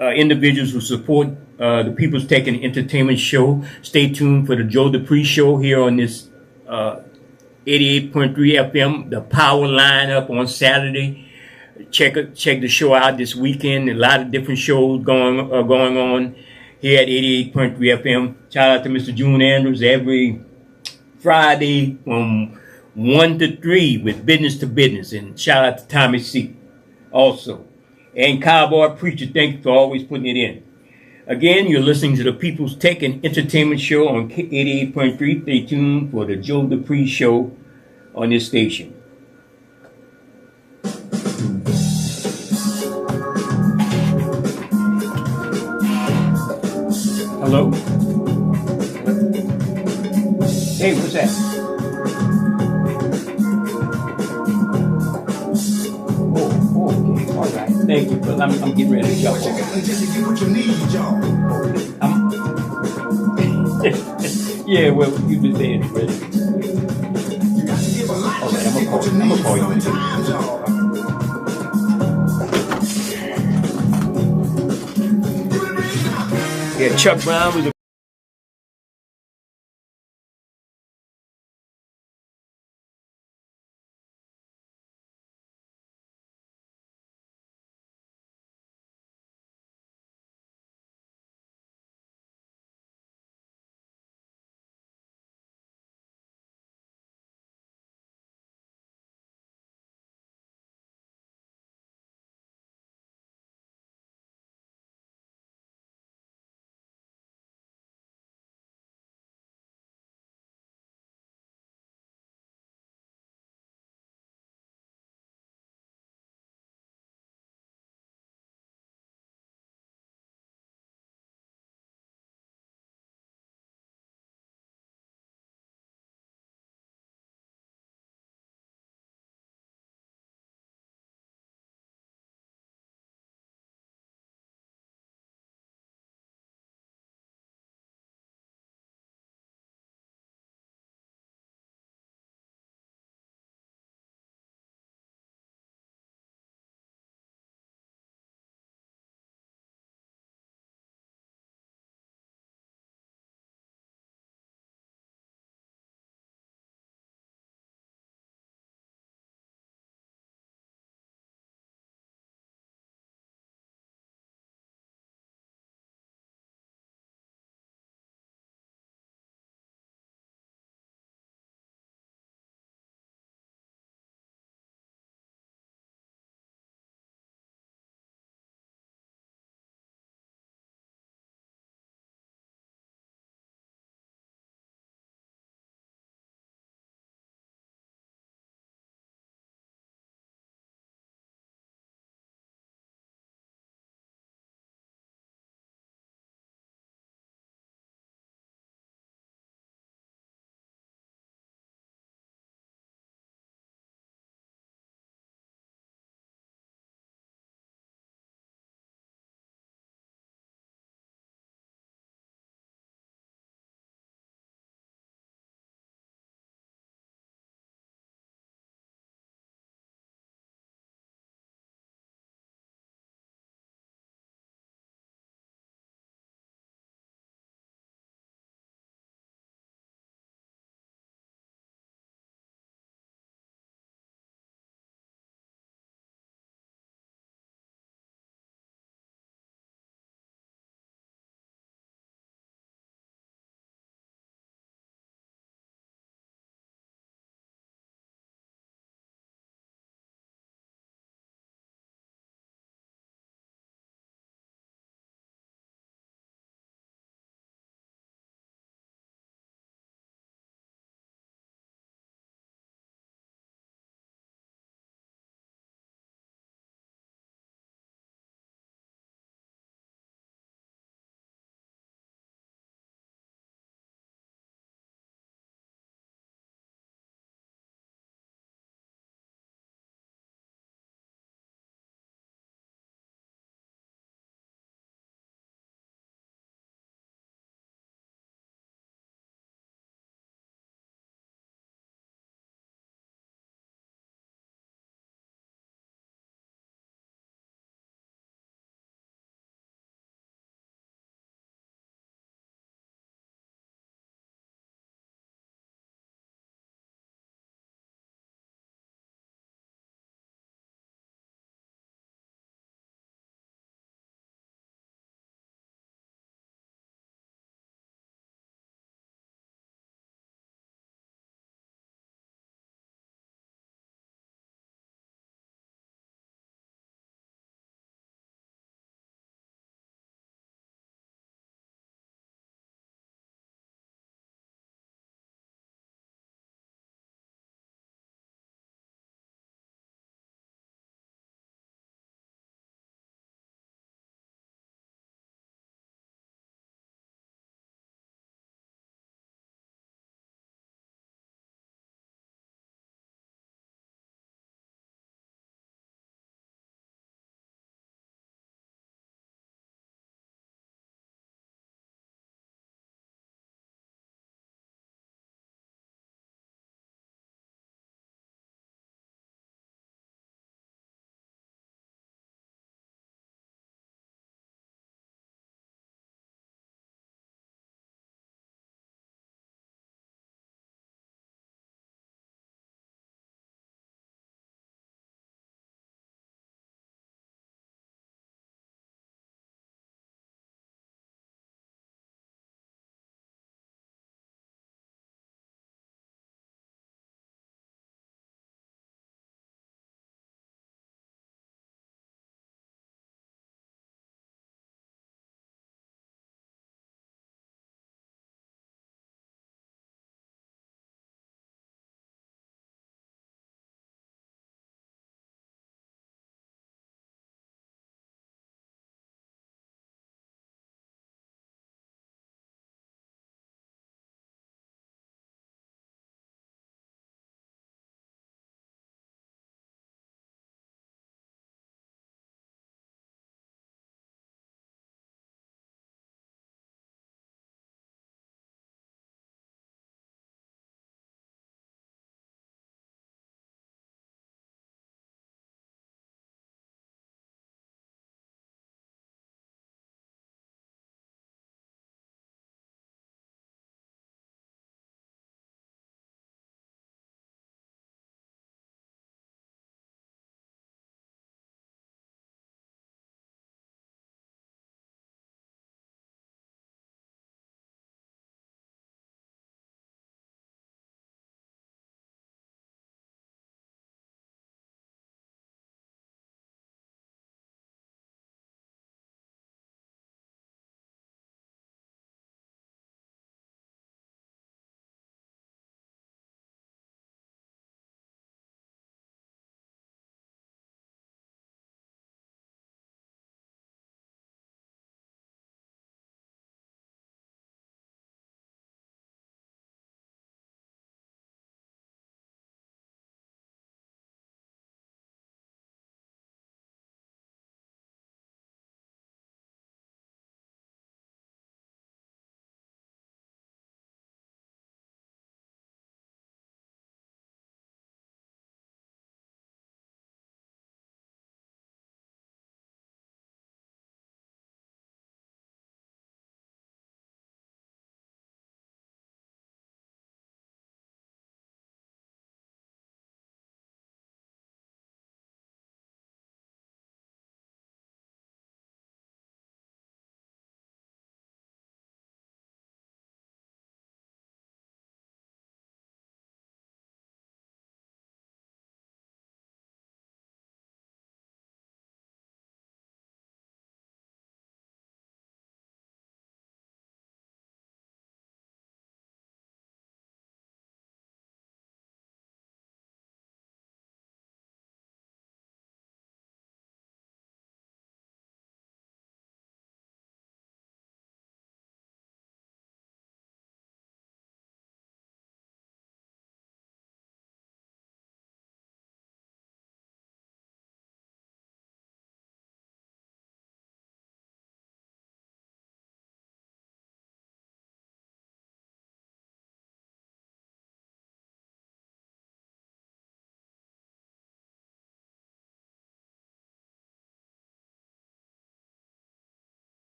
individuals who support the People's Tech and Entertainment Show. Stay tuned for the Joe Dupree Show here on this 88.3 FM, the Power Lineup on Saturday. Check the show out this weekend. A lot of different shows going on here at 88.3 FM. Shout out to Mr. June Andrews every Friday from 1 to 3 with Business to Business. And shout out to Tommy C. also. And Cowboy Preacher, thank you for always putting it in. Again, you're listening to the People's Tech and Entertainment Show on 88.3. Stay tuned for the Joe Dupree Show on this station. Hello? Hey, what's that? Oh, okay, all right. Thank you, but I'm getting ready to jump yeah, well, you've been saying it already. All right, I'm gonna call you. Yeah, Chuck Brown was a